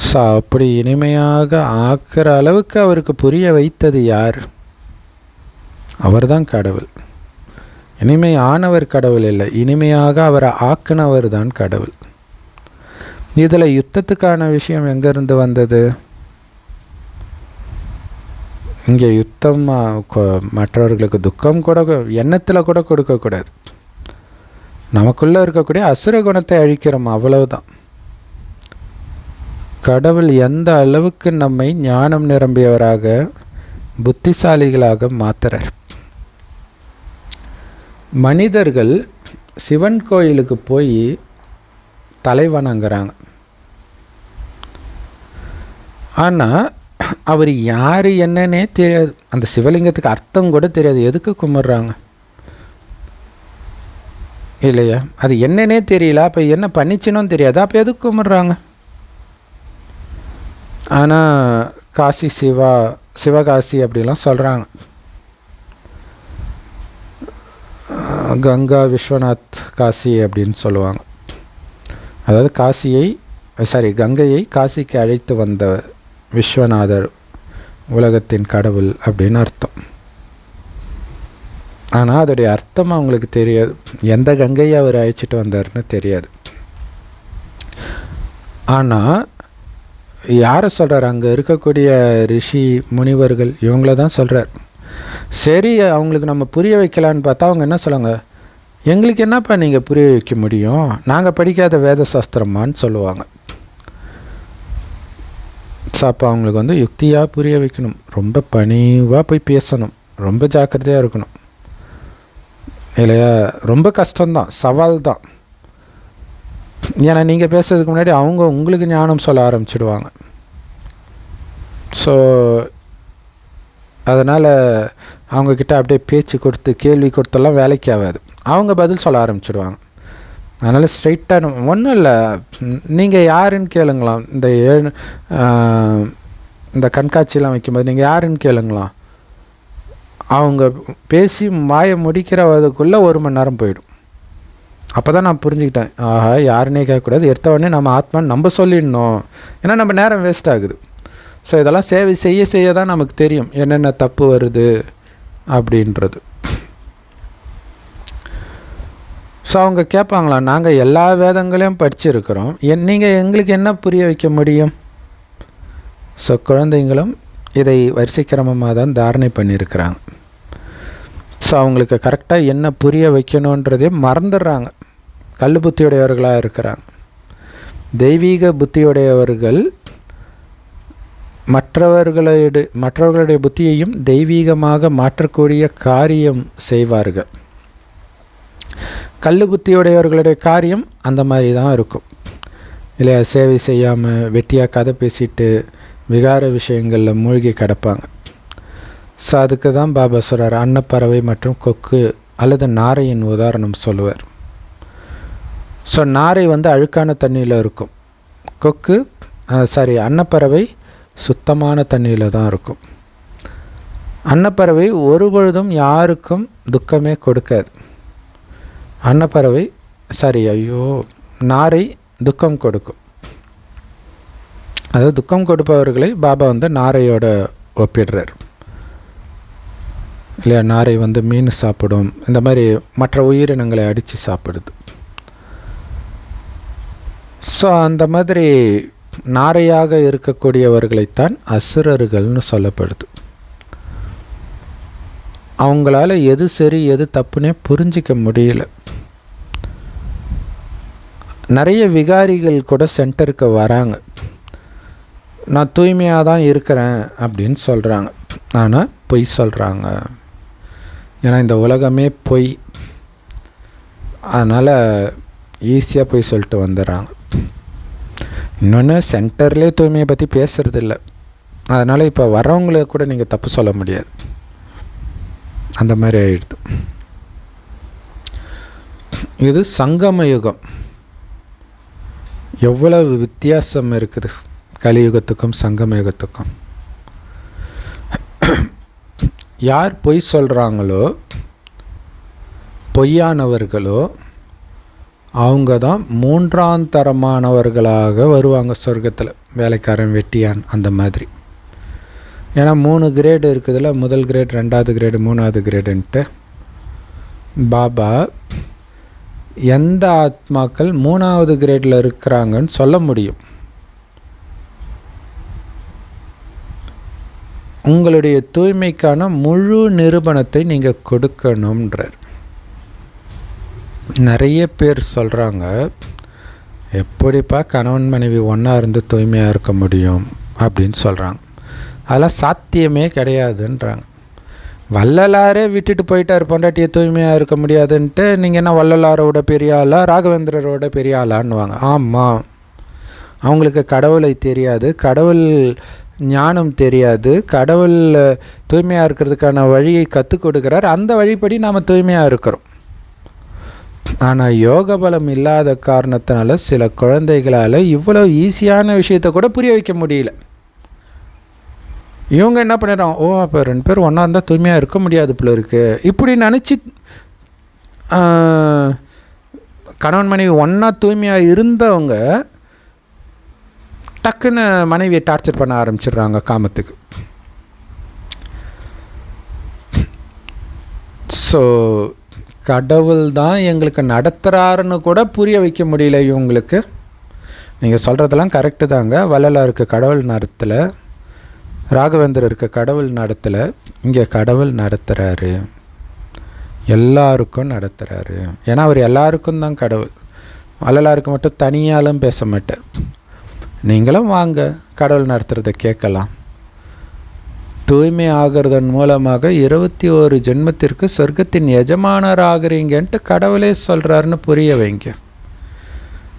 ஸோ அப்படி இனிமையாக ஆக்கிற அளவுக்கு அவருக்கு புரிய வைத்தது யார்? அவர்தான் கடவுள். இனிமையானவர் கடவுள் இல்லை, இனிமையாக அவரை ஆக்கினவர் தான் கடவுள். இதில் யுத்தத்துக்கான விஷயம் எங்கேருந்து வந்தது? இங்கே யுத்தம் மற்றவர்களுக்கு துக்கம் கூட எண்ணத்தில் கூட கொடுக்கக்கூடாது. நமக்குள்ளே இருக்கக்கூடிய அசுர குணத்தை அழிக்கிறோம், அவ்வளவுதான். கடவுள் எந்த அளவுக்கு நம்மை ஞானம் நிரம்பியவராக, புத்திசாலிகளாக மாத்துறார். மனிதர்கள் சிவன் கோயிலுக்கு போய் தலை வணங்குறாங்க. ஆனால் அவர் யார் என்னன்னே தெரியாது. அந்த சிவலிங்கத்துக்கு அர்த்தம் கூட தெரியாது. எதுக்கு கும்பிட்றாங்க இல்லையா? அது என்னன்னே தெரியல. அப்போ என்ன பண்ணிச்சுன்னு தெரியாது. அப்போ எதுக்கு கும்பிட்றாங்க? ஆனால் காசி சிவகாசி அப்படிலாம் சொல்கிறாங்க. கங்கா விஸ்வநாத் காசி அப்படின்னு சொல்லுவாங்க. அதாவது கங்கையை காசிக்கு அழைத்து வந்த விஸ்வநாதர் உலகத்தின் கடவுள் அப்படின்னு அர்த்தம். ஆனால் அதோடைய அர்த்தம் அவங்களுக்கு தெரியாது. எந்த கங்கையை அவர் அழைச்சிட்டு வந்தார்னு தெரியாது. ஆனால் யாரை சொல்கிறார்? அங்கே இருக்கக்கூடிய ரிஷி முனிவர்கள் இவங்கள தான் சொல்கிறார். சரி, அவங்களுக்கு நம்ம புரிய வைக்கலான்னு பார்த்தா அவங்க என்ன சொல்லுவாங்க? எங்களுக்கு என்னப்பா நீங்கள் புரிய வைக்க முடியும், நாங்கள் படிக்காத வேத சாஸ்திரமான்னு சொல்லுவாங்க. ஸோ அப்போ அவங்களுக்கு யுக்தியாக புரிய வைக்கணும். ரொம்ப பணிவாக போய் பேசணும், ரொம்ப ஜாக்கிரதையாக இருக்கணும் இல்லையா? ரொம்ப கஷ்டம்தான், சவால் தான். ஏன்னா நீங்கள் பேசுறதுக்கு முன்னாடி அவங்க உங்களுக்கு ஞானம் சொல்ல ஆரம்பிச்சிடுவாங்க. ஸோ அதனால் அவங்கக்கிட்ட அப்படியே பேச்சு கொடுத்து கேள்வி கொடுத்தெல்லாம் வேலைக்கு ஆகாது. அவங்க பதில் சொல்ல ஆரம்பிச்சிடுவாங்க. அதனால் ஸ்ட்ரைட்டாக ஒன்றும் இல்லை, நீங்கள் யாருன்னு கேளுங்களாம். இந்த கண்காட்சியெலாம் வைக்கும்போது நீங்கள் யாருன்னு கேளுங்களாம். அவங்க பேசி மாய முடிக்கிறதுக்குள்ளே 1 மணி நேரம் போயிடும். அப்போ தான் நான் புரிஞ்சுக்கிட்டேன், ஆஹா யாருன்னே கேட்கக்கூடாது, எடுத்த உடனே நம்ம ஆத்மான்னு நம்ம சொல்லிடணும். ஏன்னா நம்ம நேரம் வேஸ்ட் ஆகுது. ஸோ இதெல்லாம் சேவை செய்ய தான் நமக்கு தெரியும் என்னென்ன தப்பு வருது அப்படின்றது. ஸோ அவங்க கேட்பாங்களா, நாங்கள் எல்லா வேதங்களையும் படிச்சிருக்கிறோம், நீங்கள் எங்களுக்கு என்ன புரிய வைக்க முடியும்? ஸோ குழந்தைங்களும் இதை வரிசை கிரமமாக தான் தாரணை பண்ணியிருக்கிறாங்க. ஸோ அவங்களுக்கு கரெக்டாக என்ன புரிய வைக்கணுன்றதே மறந்துடுறாங்க. கல் புத்தியுடையவர்களாக இருக்கிறாங்க. தெய்வீக புத்தியுடையவர்கள் மற்றவர்களுடைய புத்தியையும் தெய்வீகமாக மாற்றக்கூடிய காரியம் செய்வார்கள். கல் புத்தியுடையவர்களுடைய காரியம் அந்த மாதிரி தான் இருக்கும் இல்லையா? சேவை செய்யாமல் வெட்டியாக கதை பேசிட்டு விகார விஷயங்களில் மூழ்கி கிடப்பாங்க. ஸோ அதுக்கு தான் பாபா சொல்கிறார், அன்னப்பறவை மற்றும் கொக்கு அல்லது நாரையின் உதாரணம் சொல்லுவார். ஸோ நாரை அழுக்கான தண்ணியில் இருக்கும், கொக்கு அன்னப்பறவை சுத்தமான தண்ணியில் தான் இருக்கும். அன்னப்பறவை ஒரு பொழுதும் யாருக்கும் துக்கமே கொடுக்காது. நாரை துக்கம் கொடுக்கும். அதாவது துக்கம் கொடுப்பவர்களை பாபா நாரையோட ஒப்பிடுறார் இல்லையா? நாரை மீன் சாப்பிடும், இந்த மாதிரி மற்ற உயிரினங்களை அடித்து சாப்பிடுது. ஸோ அந்த மாதிரி நாரையாக இருக்கக்கூடியவர்களைத்தான் அசுரர்கள்னு சொல்லப்படுது. அவங்களால எது சரி எது தப்புன்னே புரிஞ்சிக்க முடியல. நிறைய விகாரிகள் கூட சென்டருக்கு வராங்க, நான் தூய்மையாக தான் இருக்கிறேன் அப்படின்னு சொல்கிறாங்க. ஆனால் பொய் சொல்கிறாங்க. ஏன்னா இந்த உலகமே பொய், அதனால் ஈஸியாக பொய் சொல்லிட்டு வந்துடுறாங்க. இன்னொன்று, சென்டர்லேயே தூய்மையை பற்றி பேசுகிறதில்ல. அதனால் இப்போ வரவங்களை கூட நீங்கள் தப்பு சொல்ல முடியாது, அந்த மாதிரி ஆயிடுது. இது சங்கம யுகம். எவ்வளவு வித்தியாசம் இருக்குது கலியுகத்துக்கும் சங்கம யுகத்துக்கும். யார் பொய் சொல்கிறாங்களோ, பொய்யானவர்களோ, அவங்க தான் மூன்றாம் தரமானவர்களாக வருவாங்க சொர்க்கத்தில். வேலைக்காரன், வெட்டியான், அந்த மாதிரி. ஏன்னா 3 கிரேடு இருக்குதுல்ல, முதல் கிரேட், 2வது கிரேடு, 3வது கிரேடுன்ட்டு. பாபா எந்த ஆத்மாக்கள் 3வது கிரேடில் இருக்கிறாங்கன்னு சொல்ல முடியும். உங்களுடைய தூய்மைக்கான முழு நிரூபணத்தை நீங்கள் கொடுக்கணுன்றார். நிறைய பேர் சொல்கிறாங்க, எப்படிப்பா கணவன் மனைவி ஒன்றா இருந்து தூய்மையாக இருக்க முடியும் அப்படின்னு சொல்கிறாங்க. அதெல்லாம் சாத்தியமே கிடையாதுன்றாங்க. வள்ளலாரே விட்டுட்டு போயிட்டார் பொண்டாட்டியை தூய்மையாக இருக்க முடியாதுன்ட்டு, நீங்கள் என்ன வள்ளலாரோட பெரிய ஆளா ராகவேந்திரரோட பெரிய ஆளான்னுவாங்க. ஆமாம், அவங்களுக்கு கடவுளை தெரியாது, கடவுள் ஞானம் தெரியாது, கடவுள் தூய்மையாக இருக்கிறதுக்கான வழியை கற்றுக் கொடுக்குறார், அந்த வழிப்படி நாம் தூய்மையாக இருக்கிறோம். ஆனால் யோக பலம் இல்லாத காரணத்தினால சில குழந்தைகளால் இவ்வளோ ஈஸியான விஷயத்தை கூட புரிய வைக்க முடியல. இவங்க என்ன பண்ணிடுறாங்க, அப்போ 2 பேர் ஒன்றா இருந்தால் தூய்மையாக இருக்க முடியாது போல இருக்கு, இப்படி நினச்சி கணவன் மனைவி ஒன்றா தூய்மையாக இருந்தவங்க டக்குன்னு மனைவியை டார்ச்சர் பண்ண ஆரம்பிச்சிடுறாங்க காமத்துக்கு. ஸோ கடவுள் தான் எங்களுக்கு நடத்துகிறாருன்னு கூட புரிய வைக்க முடியல இவங்களுக்கு. நீங்கள் சொல்கிறதெல்லாம் கரெக்டு தாங்க. வள்ளலாருக்கு கடவுள் நடத்தலை, ராகவேந்திரருக்கு கடவுள் நடத்தலை, இங்கே கடவுள் நடத்துகிறாரு, எல்லாருக்கும் நடத்துகிறாரு. ஏன்னா அவர் எல்லாருக்கும் தான் கடவுள். வள்ளலாருக்கு மட்டும் தனியாலும் பேச மாட்டார். நீங்களும் வாங்க, கடவுள் நடத்துகிறத கேட்கலாம். தூய்மை ஆகிறதன் மூலமாக 21 ஜென்மத்திற்கு சொர்க்கத்தின் எஜமானர் ஆகிறீங்கன்ட்டு கடவுளே சொல்கிறாருன்னு புரிய வைங்க.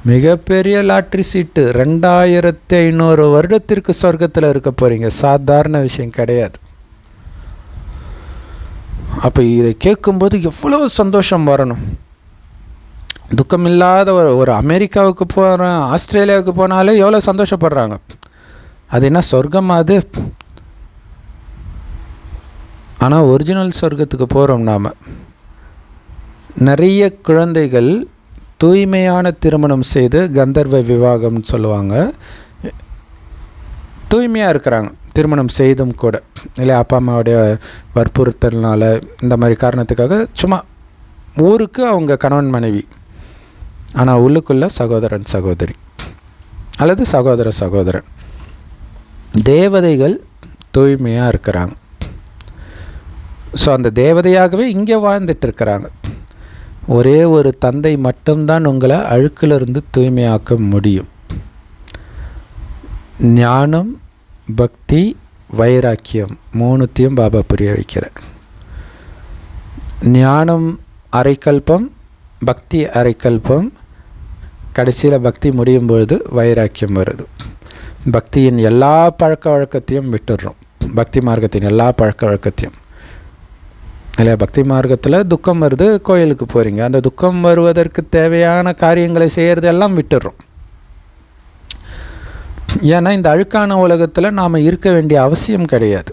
மிகப்பெரிய லாட்ரி சீட்டு, 2500 வருடத்திற்கு சொர்க்கத்தில் இருக்க போகிறீங்க. சாதாரண விஷயம் கிடையாது. அப்போ இதை கேட்கும்போது எவ்வளோ சந்தோஷம் வரணும். துக்கமில்லாத ஒரு அமெரிக்காவுக்கு போகிறேன், ஆஸ்திரேலியாவுக்கு போனாலே எவ்வளோ சந்தோஷப்படுறாங்க. அது என்ன சொர்க்கம் அது? ஆனால் ஒரிஜினல் சொர்க்கத்துக்கு போகிறோம் நாம். நிறைய குழந்தைகள் தூய்மையான திருமணம் செய்து கந்தர்வ விவாகம்னு சொல்லுவாங்க, தூய்மையாக இருக்கிறாங்க திருமணம் செய்தும் கூட. இல்லை அப்பா அம்மாவுடைய வற்புறுத்தல்னால இந்த மாதிரி காரணத்துக்காக சும்மா ஊருக்கு அவங்க கணவன் மனைவி, ஆனால் உள்ளுக்குள்ளே சகோதரன் சகோதரி அல்லது சகோதர சகோதரன். தேவதைகள் தூய்மையாக இருக்கிறாங்க. ஸோ அந்த தேவதையாகவே இங்கே வாழ்ந்துட்டு இருக்கிறாங்க. ஒரே ஒரு தந்தை மட்டும்தான் உங்களை அழுக்கிலிருந்து தூய்மையாக்க முடியும். ஞானம், பக்தி, வைராக்கியம் மூணுத்தையும் பாபா புரிய வைக்கிறார். ஞானம் அரைக்கல்பம், பக்தி அரைக்கல்பம், கடைசியில் பக்தி முடியும் பொழுது வைராக்கியம் வருது. பக்தியின் எல்லா பழக்க வழக்கத்தையும் விட்டுடுறோம். பக்தி மார்க்கத்தின் எல்லா பழக்க வழக்கத்தையும் இல்லையா? பக்தி மார்க்கத்தில் துக்கம் வருது, கோயிலுக்கு போகிறீங்க, அந்த துக்கம் வருவதற்கு தேவையான காரியங்களை செய்கிறது எல்லாம் விட்டுடுறோம். ஏன்னா இந்த அழுக்கான உலகத்தில் நாம் இருக்க வேண்டிய அவசியம் கிடையாது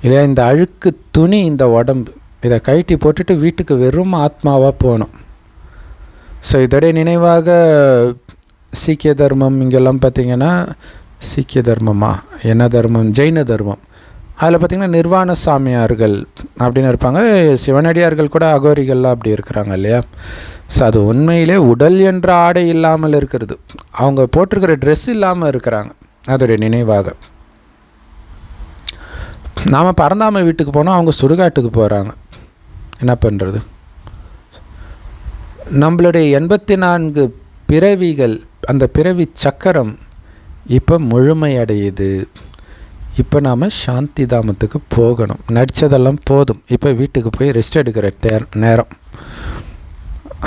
இல்லையா? இந்த அழுக்கு துணி இந்த உடம்பு, இதை கழட்டி போட்டுட்டு வீட்டுக்கு வெறும் ஆத்மாவாக போகணும். ஸோ இதோடைய நினைவாக சீக்கிய தர்மம் இங்கெல்லாம் பார்த்திங்கன்னா, சீக்கிய தர்மமா என்ன தர்மம், ஜெயின தர்மம், அதில் பார்த்திங்கன்னா நிர்வாண சாமியார்கள் அப்படின்னு இருப்பாங்க. சிவனடியார்கள் கூட அகோரிகள்லாம் அப்படி இருக்கிறாங்க இல்லையா? ஸோ அது உண்மையிலே உடல் என்ற ஆடை இல்லாமல் இருக்கிறது, அவங்க போட்டிருக்கிற ட்ரெஸ் இல்லாமல் இருக்கிறாங்க. அதோடைய நினைவாக நாம் பரந்தாம வீட்டுக்கு போனோம், அவங்க சுடுகாட்டுக்கு போகிறாங்க. என்ன பண்ணுறது? நம்மளுடைய 84 பிறவிகள், அந்த பிறவி சக்கரம் இப்போ முழுமையடையுது. இப்போ நாம் சாந்தி தாமத்துக்கு போகணும். நடித்ததெல்லாம் போதும், இப்போ வீட்டுக்கு போய் ரெஸ்ட் எடுக்கிற நேரம்.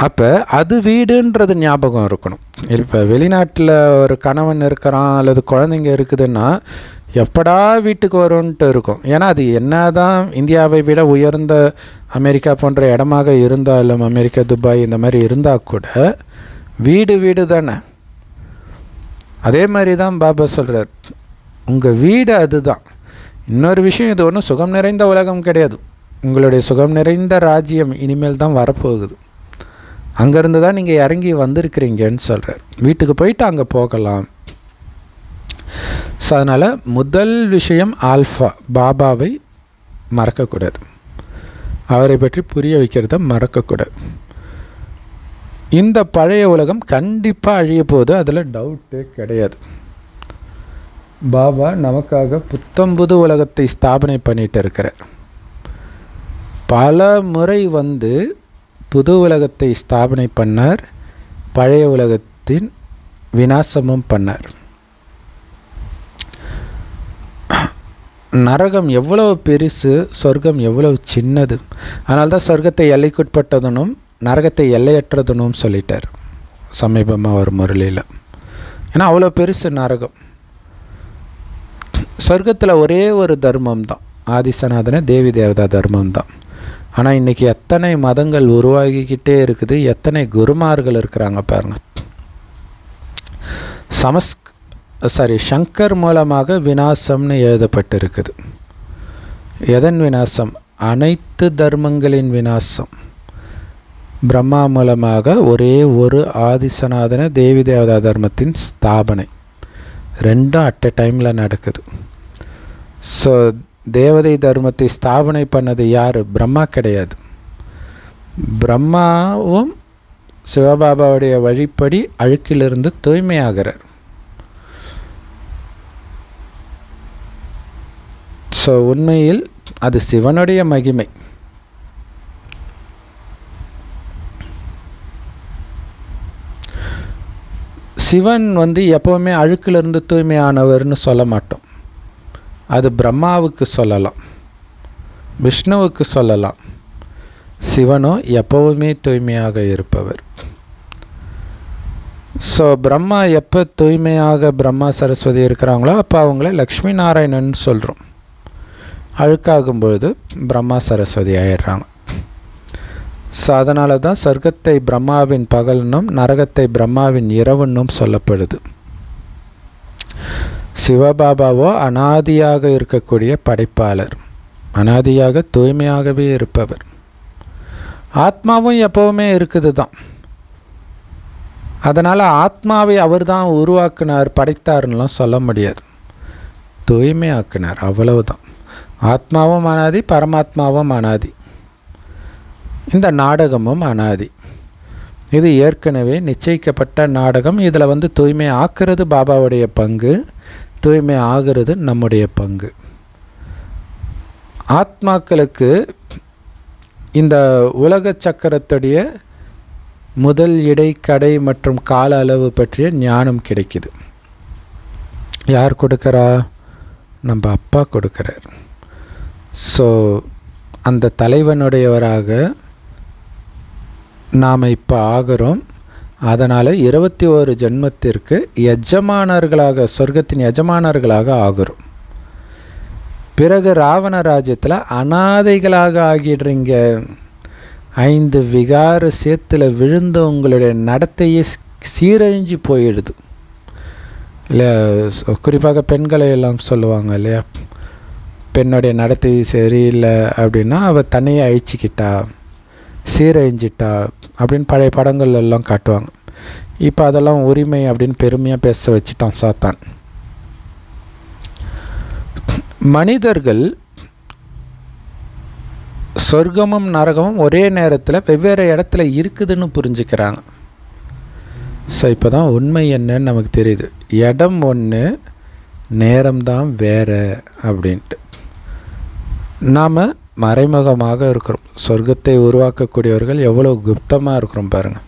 அப்போ அது வீடுன்றது ஞாபகம் இருக்கணும். இப்போ வெளிநாட்டில் ஒரு கணவன் இருக்கிறான் அல்லது குழந்தைங்க இருக்குதுன்னா எப்படா வீட்டுக்கு வரும்ன்ட்டு இருக்கும். ஏன்னா அது என்ன தான் இந்தியாவை விட உயர்ந்த அமெரிக்கா போன்ற இடமாக இருந்தாலும், அமெரிக்கா, துபாய் இந்த மாதிரி இருந்தால் கூட வீடு வீடு தானே. அதே மாதிரி தான் பாபா சொல்கிறார், உங்கள் வீடு அதுதான். இன்னொரு விஷயம், இது ஒன்றும் சுகம் நிறைந்த உலகம் கிடையாது. உங்களுடைய சுகம் நிறைந்த ராஜ்யம் இனிமேல் தான் வரப்போகுது. அங்கேருந்து தான் நீங்கள் இறங்கி வந்திருக்கிறீங்கன்னு சொல்கிறார். வீட்டுக்கு போயிட்டு அங்கே போகலாம். ஸோ அதனால் முதல் விஷயம் ஆல்ஃபா, பாபாவை மறக்கக்கூடாது. அவரை பற்றி புரிய வைக்கிறத மறக்கக்கூடாது. இந்த பழைய உலகம் கண்டிப்பாக அழிய போகுது, அதில் டவுட்டே கிடையாது. பாபா நமக்காக புத்தம்புது உலகத்தை ஸ்தாபனை பண்ணிட்டு இருக்கிறார். பல முறை வந்து புது உலகத்தை ஸ்தாபனை பண்ணார், பழைய உலகத்தின் விநாசமும் பண்ணார். நரகம் எவ்வளவு பெருசு, சொர்க்கம் எவ்வளவு சின்னது. அதனால தான் சொர்க்கத்தை எல்லைக்குட்பட்டதுனும் நரகத்தை எல்லையற்றதுனும் சொல்லிட்டார் சமீபமாக ஒரு முரளியில். ஏன்னா அவ்வளோ பெருசு நரகம். சொர்க்கத்தில் ஒரே ஒரு தர்மம் தான், ஆதிசநாதன தேவி தேவதா தர்மம் தான். ஆனால் இன்றைக்கி எத்தனை மதங்கள் உருவாகிக்கிட்டே இருக்குது, எத்தனை குருமார்கள் இருக்கிறாங்க பாருங்கள். சங்கர் மூலமாக விநாசம்னு எழுதப்பட்டிருக்குது. எதன் விநாசம்? அனைத்து தர்மங்களின் விநாசம். பிரம்மா மூலமாக ஒரே ஒரு ஆதிசநாதன தேவி தேவதா தர்மத்தின் ஸ்தாபனை. ரெண்டும் அட் எ டைமில் நடக்குது. ஸோ தேவதை தர்மத்தை ஸ்தாபனை பண்ணது யார்? பிரம்மா கிடையாது. பிரம்மாவும் சிவபாபாவுடைய வழிப்படி அழுக்கிலிருந்து தூய்மையாகிறார். ஸோ உண்மையில் அது சிவனுடைய மகிமை. சிவன் வந்து எப்போவுமே அழுக்கிலிருந்து தூய்மையானவர்னு சொல்ல மாட்டோம். அது பிரம்மாவுக்கு சொல்லலாம், விஷ்ணுவுக்கு சொல்லலாம். சிவனோ எப்போவுமே தூய்மையாக இருப்பவர். ஸோ பிரம்மா எப்போ தூய்மையாக பிரம்மா சரஸ்வதி இருக்கிறாங்களோ அப்போ அவங்கள லக்ஷ்மி நாராயணன் சொல்கிறோம். அழுக்காகும்பொழுது பிரம்மா சரஸ்வதி ஆயிடுறாங்க. ஸோ அதனால தான் சொர்க்கத்தை பிரம்மாவின் பகல்னும் நரகத்தை பிரம்மாவின் இரவுன்னும் சொல்லப்படுது. சிவபாபாவோ அனாதியாக இருக்கக்கூடிய படைப்பாளர், அனாதியாக தூய்மையாகவே இருப்பவர். ஆத்மாவும் எப்போவுமே இருக்குது தான். அதனால் ஆத்மாவை அவர் தான் உருவாக்குனார், படைத்தார்லாம் சொல்ல முடியாது. தூய்மையாக்குனார், அவ்வளவுதான். ஆத்மாவும் அனாதி, பரமாத்மாவும் அனாதி, இந்த நாடகமும் அனாதி. இது ஏற்கனவே நிச்சயிக்கப்பட்ட நாடகம். இதில் வந்து தூய்மை ஆக்குறது பாபாவுடைய பங்கு, தூய்மை ஆகிறது நம்முடைய பங்கு. ஆத்மாக்களுக்கு இந்த உலக சக்கரத்துடைய முதல், இடை, கடை மற்றும் கால அளவு பற்றிய ஞானம் கிடைக்குது. யார் கொடுக்குறா? நம்ம அப்பா கொடுக்குறார். ஸோ அந்த தலைவனுடையவராக நாம் இப்போ ஆகிறோம். அதனால் 21 ஜென்மத்திற்கு எஜமானர்களாக, சொர்க்கத்தின் எஜமானர்களாக ஆகிறோம். பிறகு ராவண ராஜ்யத்தில் அனாதைகளாக ஆகிடுறீங்க. 5 விகார சேத்துல விழுந்து உங்களுடைய நடத்தையே சீரழிஞ்சு போயிடுது இல்லை? குறிப்பாக பெண்களை எல்லாம் சொல்லுவாங்க இல்லையா, பெண்ணுடைய நடத்தை சரியில்லை அப்படின்னா அவள் தன்னையே அழிச்சிக்கிட்டா, சீரழிஞ்சிட்டா அப்படின்னு பழைய படங்கள் எல்லாம் காட்டுவாங்க. இப்போ அதெல்லாம் உரிமை அப்படின்னு பெருமையாக பேச வச்சுட்டான் சாத்தான். மனிதர்கள் சொர்க்கமும் நரகமும் ஒரே நேரத்தில் வெவ்வேறு இடத்துல இருக்குதுன்னு புரிஞ்சுக்கிறாங்க. ஸோ இப்போ தான் உண்மை என்னன்னு நமக்கு தெரியுது. இடம் ஒன்று, நேரம்தான் வேறு அப்படின்ட்டு. நாம் மறைமுகமாக இருக்கிறோம். சொர்க்கத்தை உருவாக்கக்கூடியவர்கள் எவ்வளோ குப்தமாக இருக்கிறோம் பாருங்கள்.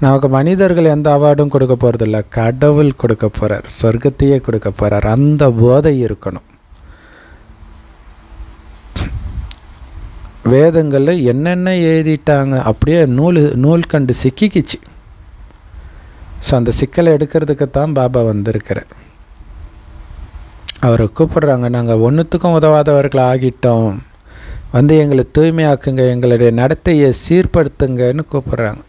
நமக்கு மனிதர்கள் எந்த அவார்டும் கொடுக்க போகிறதில்ல, கடவுள் கொடுக்க போகிறார், சொர்க்கத்தையே கொடுக்க போகிறார். அந்த போதை இருக்கணும். வேதங்களில் என்னென்ன எழுதிட்டாங்க அப்படியே நூல் கண்டு சிக்கிக்கிச்சு. ஸோ அந்த சிக்கலை எடுக்கிறதுக்குத்தான் பாபா வந்திருக்கிறார். அவரை கூப்பிடுறாங்க, நாங்கள் ஒன்றுத்துக்கும் உதவாதவர்கள் ஆகிட்டோம், வந்து எங்களை தூய்மையாக்குங்க, எங்களுடைய நடத்தையை சீர்படுத்துங்கன்னு கூப்பிட்றாங்க.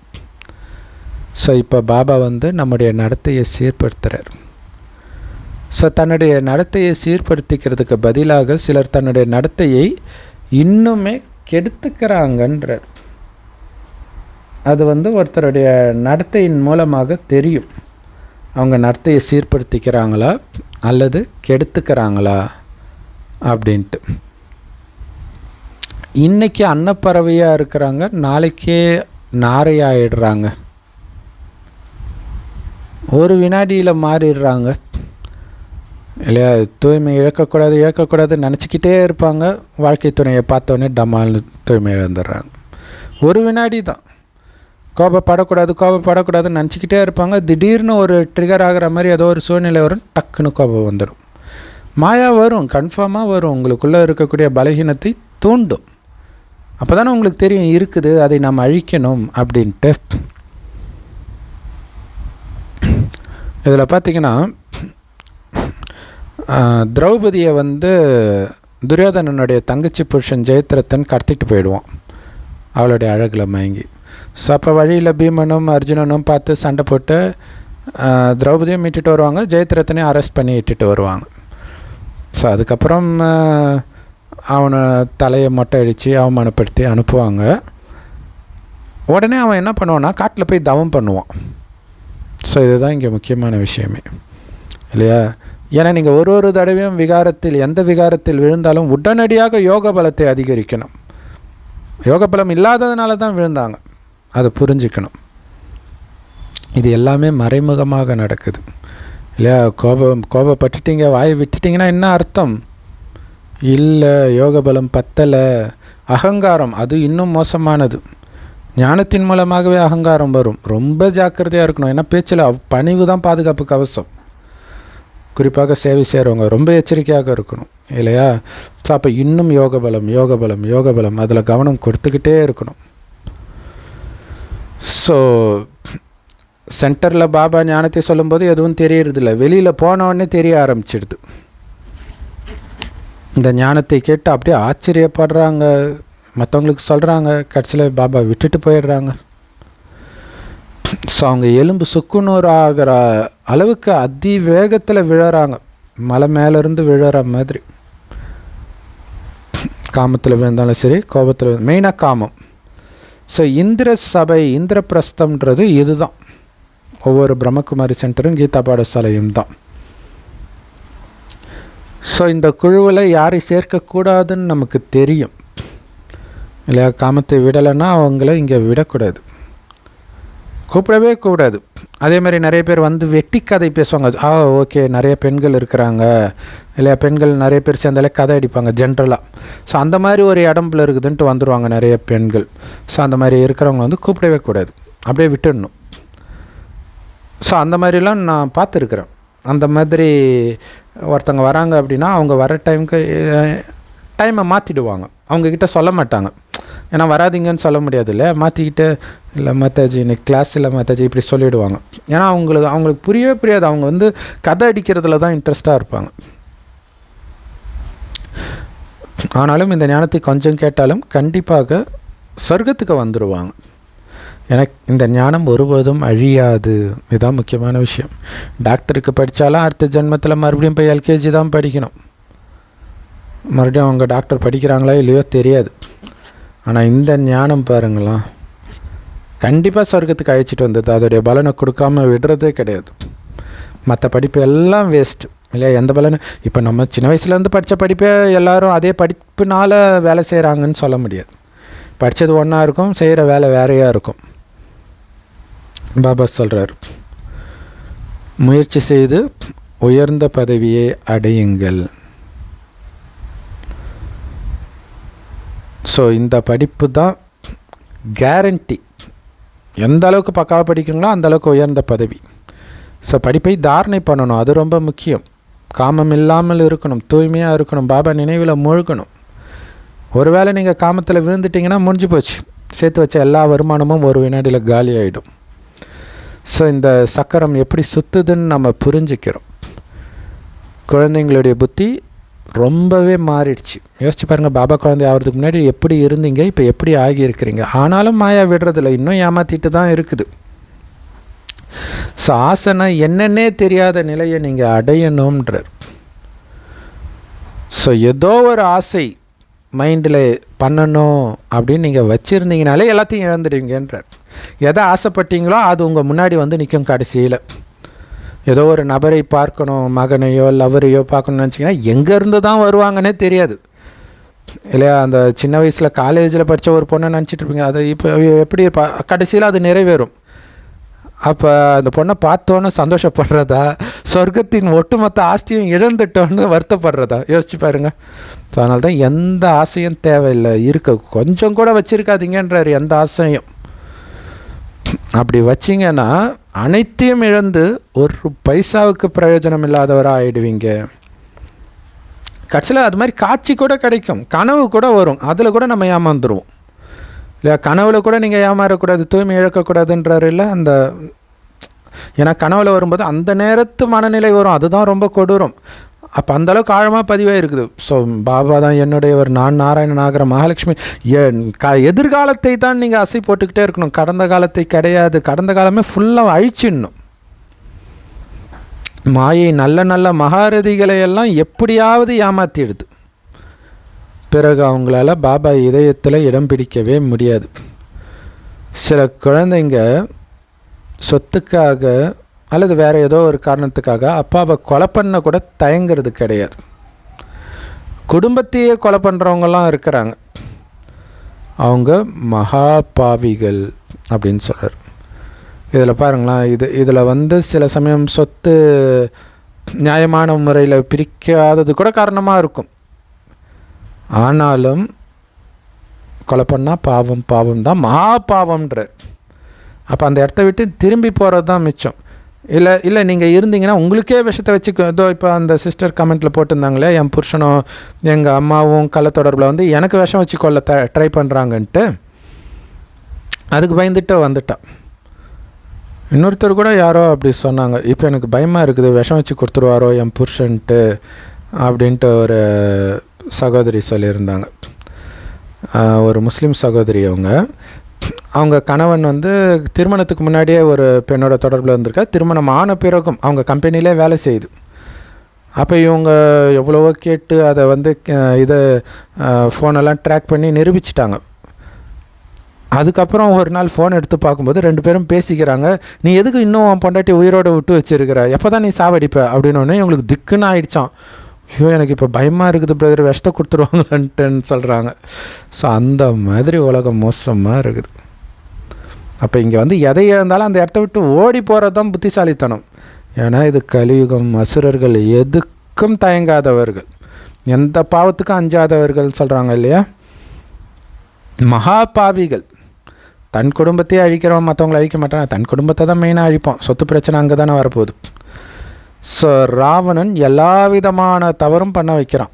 ஸோ இப்போ பாபா வந்து நம்முடைய நடத்தையை சீர்படுத்துகிறார். ஸோ தன்னுடைய நடத்தையை சீர்படுத்திக்கிறதுக்கு பதிலாக சிலர் தன்னுடைய நடத்தையை இன்னுமே கெடுத்துக்கிறாங்கன்றார். அது வந்து ஒருத்தருடைய நடத்தையின் மூலமாக தெரியும், அவங்க நடத்தையை சீர்படுத்திக்கிறாங்களா அல்லது கெடுத்துக்கிறாங்களா அப்படின்ட்டு. இன்றைக்கி அன்னப்பறவையாக இருக்கிறாங்க, நாளைக்கே நாரையாயிடுறாங்க, ஒரு வினாடியில் மாறிடுறாங்க இல்லையா? தூய்மை இழக்கக்கூடாதுன்னு நினச்சிக்கிட்டே இருப்பாங்க. வாழ்க்கை துணையை பார்த்தோன்னே டமால்னு தூய்மை இழந்துடுறாங்க. ஒரு வினாடி தான். கோபப்படக்கூடாதுன்னு நினச்சிக்கிட்டே இருப்பாங்க. திடீர்னு ஒரு ட்ரிகர் ஆகிற மாதிரி ஏதோ ஒரு சூழ்நிலை வரும், டக்குன்னு கோபம் வந்துடும். மாயா வரும், கன்ஃபார்மாக வரும், உங்களுக்குள்ளே இருக்கக்கூடிய பலகீனத்தை தூண்டும். அப்போ தானே உங்களுக்கு தெரியும் இருக்குது, அதை நாம் அழிக்கணும் அப்படின்ட்டு. இதில் பார்த்திங்கன்னா திரௌபதியை வந்து துரியோதனனுடைய தங்கச்சி புருஷன் ஜெயத்ரதன் கடத்திட்டு போயிடுவான் அவளுடைய அழகில் மயங்கி. ஸோ அப்போ வழியில் பீமனும் அர்ஜுனனும் பார்த்து சண்டை போட்டு திரௌபதியும் மீட்டுட்டு வருவாங்க, ஜெயத்ரதனையும் அரெஸ்ட் பண்ணி இட்டுட்டு வருவாங்க. ஸோ அதுக்கப்புறம் அவனை தலையை மொட்டை அடித்து அவமானப்படுத்தி அனுப்புவாங்க. உடனே அவன் என்ன பண்ணுவான்னா காட்டில் போய் தவம் பண்ணுவான். ஸோ இதுதான் இங்கே முக்கியமான விஷயமே இல்லையா? ஏன்னா நீங்கள் ஒரு தடவையும் எந்த விகாரத்தில் விழுந்தாலும் உடனடியாக யோக பலத்தை அதிகரிக்கணும். யோக பலம் இல்லாததுனால தான் விழுந்தாங்க, அதை புரிஞ்சுக்கணும். இது எல்லாமே மறைமுகமாக நடக்குது இல்லையா? கோபப்பட்டுட்டீங்க, வாயை விட்டுட்டிங்கன்னா என்ன அர்த்தம்? இல்லை, யோக பலம் பத்தலை, அகங்காரம் அது இன்னும் மோசமானது. ஞானத்தின் மூலமாகவே அகங்காரம் வரும். ரொம்ப ஜாக்கிரதையாக இருக்கணும். ஏன்னா பேச்சில் பணிவு தான் பாதுகாப்பு கவசம். குறிப்பாக சேவை செய்கிறவங்க ரொம்ப எச்சரிக்கையாக இருக்கணும் இல்லையா? ஸோ அப்போ இன்னும் யோக பலம் அதில் கவனம் கொடுத்துக்கிட்டே இருக்கணும். ஸோ சென்டரில் பாபா ஞானத்தை சொல்லும்போது எதுவும் தெரியறதில்ல, வெளியில் போனவுடனே தெரிய ஆரம்பிச்சிடுது. இந்த ஞானத்தை கேட்டு அப்படியே ஆச்சரியப்படுறாங்க, மற்றவங்களுக்கு சொல்கிறாங்க, கடைசியில் பாபா விட்டுட்டு போயிடுறாங்க. ஸோ அவங்க எலும்பு சுக்குநூறு ஆகிற அளவுக்கு அதிவேகத்தில் விழறாங்க, மலை மேலேருந்து விழற மாதிரி. காமத்தில் விழுந்தாலும் சரி, கோபத்தில், மெயினாக காமம். ஸோ இந்திரபிரஸ்தம்ன்றது இதுதான். ஒவ்வொரு பிரம்மகுமாரி சென்டரும் கீதா பாடசாலையும் தான். ஸோ இந்த குழுவில் யாரை சேர்க்கக்கூடாதுன்னு நமக்கு தெரியும் இல்லையா? காமத்தை விடலைன்னா அவங்கள இங்கே விடக்கூடாது. கூப்பிடவே கூடாது. அதே மாதிரி நிறைய பேர் வந்து வெட்டி கதை பேசுவாங்க. ஓகே, நிறைய பெண்கள் இருக்கிறாங்க இல்லையா, பெண்கள் நிறைய பேர் சேர்ந்தாலே கதை அடிப்பாங்க ஜென்ரலாக. ஸோ அந்த மாதிரி ஒரு இடம்புல இருக்குதுன்ட்டு வந்துடுவாங்க நிறைய பெண்கள். ஸோ அந்த மாதிரி இருக்கிறவங்க வந்து கூப்பிடவே கூடாது, அப்படியே விட்டுடணும். ஸோ அந்த மாதிரிலாம் நான் பார்த்துருக்குறேன். அந்த மாதிரி ஒருத்தங்க வராங்க அப்படின்னா அவங்க வர டைமை மாற்றிடுவாங்க. அவங்கக்கிட்ட சொல்ல மாட்டாங்க, ஏன்னா வராதிங்கன்னு சொல்ல முடியாது இல்லை, மாற்றிக்கிட்டு இல்லை மாதாஜி இன்னைக்கு கிளாஸ் இல்லை மாதாஜி இப்படி சொல்லிவிடுவாங்க. ஏன்னா அவங்களுக்கு புரியவே புரியாது. அவங்க வந்து கதை அடிக்கிறதுல தான் இன்ட்ரெஸ்டாக இருப்பாங்க. ஆனாலும் இந்த ஞானத்தை கொஞ்சம் கேட்டாலும் கண்டிப்பாக சொர்க்கத்துக்கு வந்துடுவாங்க. எனக்கு இந்த ஞானம் ஒருபோதும் அழியாது. இதுதான் முக்கியமான விஷயம். டாக்டருக்கு படித்தாலும் அடுத்த ஜென்மத்தில் மறுபடியும் போய் எல்கேஜி தான் படிக்கணும். மறுபடியும் அவங்க டாக்டர் படிக்கிறாங்களா இல்லையோ தெரியாது. ஆனால் இந்த ஞானம் பாருங்களா, கண்டிப்பாக சொர்க்கத்துக்கு அழைச்சிட்டு வந்தது. அதோடைய பலனை கொடுக்காமல் விடுறதே கிடையாது. மற்ற படிப்பு எல்லாம் வேஸ்ட்டு இல்லையா, எந்த பலனும். இப்போ நம்ம சின்ன வயசுலேருந்து படித்த படிப்பே எல்லோரும் அதே படிப்புனால வேலை செய்கிறாங்கன்னு சொல்ல முடியாது. படித்தது ஒன்றா இருக்கும், செய்கிற வேலை வேறையாக இருக்கும். பாபா சொல்கிறார், முயற்சி செய்து உயர்ந்த பதவியை அடையுங்கள். ஸோ இந்த படிப்பு தான் கேரண்டி. எந்த அளவுக்கு பக்காவாக படிக்கிறீங்களோ அந்த அளவுக்கு உயர்ந்த பதவி. ஸோ படிப்பை தாரணை பண்ணணும், அது ரொம்ப முக்கியம். காமம் இல்லாமல் இருக்கணும், தூய்மையாக இருக்கணும், பாபா நினைவில் மூழ்கணும். ஒருவேளை நீங்கள் காமத்தில் விழுந்துட்டிங்கன்னா முடிஞ்சு போச்சு, சேர்த்து வச்ச எல்லா வருமானமும் ஒரு வினாடியில் காலி ஆகிடும். ஸோ இந்த சக்கரம் எப்படி சுற்றுதுன்னு நம்ம புரிஞ்சுக்கிறோம். குழந்தைங்களுடைய புத்தி ரொம்பவே மாறிடுச்சு. யோசிச்சு பாருங்கள், பாபா குழந்தை ஆகிறதுக்கு முன்னாடி எப்படி இருந்தீங்க, இப்போ எப்படி ஆகியிருக்கிறீங்க. ஆனாலும் மாயா விடுறதில்ல, இன்னும் ஏமாற்றிட்டு தான் இருக்குது. ஸோ ஆசைனா என்னன்னே தெரியாத நிலையை நீங்கள் அடையணுன்றார். ஸோ ஏதோ ஒரு ஆசை மைண்டில் பண்ணணும் அப்படின்னு நீங்கள் வச்சுருந்தீங்கனாலே எல்லாத்தையும் இழந்துடுவீங்கன்றார். எதை ஆசைப்பட்டீங்களோ அது உங்கள் முன்னாடி வந்து நிற்கும். கடைசியில் ஏதோ ஒரு நபரை பார்க்கணும், மகனையோ லவரையோ பார்க்கணும்னு நினச்சிங்கன்னா எங்கேருந்து தான் வருவாங்கன்னே தெரியாது இல்லையா. அந்த சின்ன வயசில் காலேஜில் படித்த ஒரு பொண்ணை நினச்சிட்டு இருப்பீங்க, அது இப்போ எப்படி கடைசியில் அது நிறைவேறும். அப்போ அந்த பொண்ணை பார்த்தோன்னு சந்தோஷப்படுறதா, சொர்க்கத்தின் ஒட்டுமொத்த ஆஸ்தியும் இழந்துட்டோன்னு வருத்தப்படுறதா, யோசிச்சு பாருங்க. ஸோ அதனால தான் எந்த ஆசையும் தேவையில்லை, இருக்க கொஞ்சம் கூட வச்சுருக்காதீங்கன்றார். எந்த ஆசையும் அப்படி வச்சிங்கன்னா அனைத்தையும் இழந்து ஒரு பைசாவுக்கு பிரயோஜனம் இல்லாதவராக ஆகிடுவீங்க. கடைசியில் அது மாதிரி காட்சி கூட கிடைக்கும், கனவு கூட வரும், அதில் கூட நம்ம ஏமாந்துருவோம் இல்லையா. கனவுல கூட நீங்கள் ஏமாறக்கூடாது, தூய்மை இழக்கக்கூடாதுன்றாரு இல்லை அந்த. ஏன்னா கனவுல வரும்போது அந்த நேரத்து மனநிலை வரும், அதுதான் ரொம்ப கொடூரம். அப்போ அந்தளவுக்கு ஆழமாக பதிவாக இருக்குது. ஸோ பாபா தான் என்னுடையவர், நான் நாராயணன் ஆகிற மகாலட்சுமி. எதிர்காலத்தை தான் நீங்கள் அசை போட்டுக்கிட்டே இருக்கணும், கடந்த காலத்தை கிடையாது. கடந்த காலமே ஃபுல்லாக அழிச்சிடணும். மாயை நல்ல நல்ல மகாரதிகளை எல்லாம் எப்படியாவது ஏமாற்றிடுது. பிறகு அவங்களால பாபா இதயத்தில் இடம் பிடிக்கவே முடியாது. சில குழந்தைங்க சொத்துக்காக அல்லது வேறு ஏதோ ஒரு காரணத்துக்காக அப்பாவை கொலை பண்ண கூட தயங்கிறது கிடையாது. குடும்பத்தையே கொலை பண்ணுறவங்கலாம் இருக்கிறாங்க, அவங்க மகா பாவிகள் அப்படின்னு சொல்கிறார். இதில் பாருங்களேன், இதில் வந்து சில சமயம் சொத்து நியாயமான முறையில் பிரிக்காதது கூட காரணமாக இருக்கும். ஆனாலும் கொலை பண்ணால் பாவம் தான், மகா பாவம்ன்றார். அப்போ அந்த இடத்த விட்டு திரும்பி போகிறது தான் மிச்சம். இல்லை நீங்கள் இருந்தீங்கன்னா உங்களுக்கே விஷத்தை வச்சு, இதோ இப்போ அந்த சிஸ்டர் கமெண்ட்டில் போட்டிருந்தாங்களே, என் புருஷனும் எங்கள் அம்மாவும் கள்ள தொடர்பில் வந்து எனக்கு விஷம் வச்சு கொள்ள ட்ரை பண்ணுறாங்கன்ட்டு, அதுக்கு பயந்துட்டு வந்துட்டான். இன்னொருத்தர் கூட யாரோ அப்படி சொன்னாங்க, இப்போ எனக்கு பயமாக இருக்குது, விஷம் வச்சு கொடுத்துருவாரோ என் புருஷன்ட்டு அப்படின்ட்டு ஒரு சகோதரி சொல்லியிருந்தாங்க. ஒரு முஸ்லீம் சகோதரி. அவங்க கணவன் வந்து திருமணத்துக்கு முன்னாடியே ஒரு பெண்ணோட தொடர்பில் இருந்திருக்கா. திருமணம் ஆன பிறகும் அவங்க கம்பெனிலே வேலை செய்யுது. அப்போ இவங்க எவ்வளவோ கேட்டு அதை வந்து இதை ஃபோனெல்லாம் ட்ராக் பண்ணி நிரூபிச்சிட்டாங்க. அதுக்கப்புறம் ஒரு நாள் ஃபோன் எடுத்து பார்க்கும்போது 2 பேரும் பேசிக்கிறாங்க, நீ எதுக்கு இன்னும் பொண்டாட்டி உயிரோடு விட்டு வச்சுருக்கிற, எப்போ தான் நீ சாவடிப்ப அப்படின்னோடனே இவங்களுக்கு திக்குன்னு ஆயிடுச்சான். ஐயோ எனக்கு இப்போ பயமாக இருக்குது பிரதர், விஷத்தை கொடுத்துருவாங்கன்ட்டுன்னு சொல்கிறாங்க. ஸோ அந்த மாதிரி உலகம் மோசமாக இருக்குது. அப்போ இங்கே வந்து எதை இழந்தாலும் அந்த இடத்த விட்டு ஓடி போகிறது தான் புத்திசாலித்தனம். ஏன்னா இது கலியுகம். அசுரர்கள் எதுக்கும் தயங்காதவர்கள், எந்த பாவத்துக்கும் அஞ்சாதவர்கள் சொல்கிறாங்க இல்லையா. மகா பாவிகள். தன் குடும்பத்தையே அழிக்கிறவன் மற்றவங்களை அழிக்க மாட்டான், தன் குடும்பத்தை தான் மெயினாக அழிப்போம். சொத்து பிரச்சனை அங்கே தானே வரப்போகுது. ஸோ ராவணன் எல்லா விதமான தவறும் பண்ண வைக்கிறான்.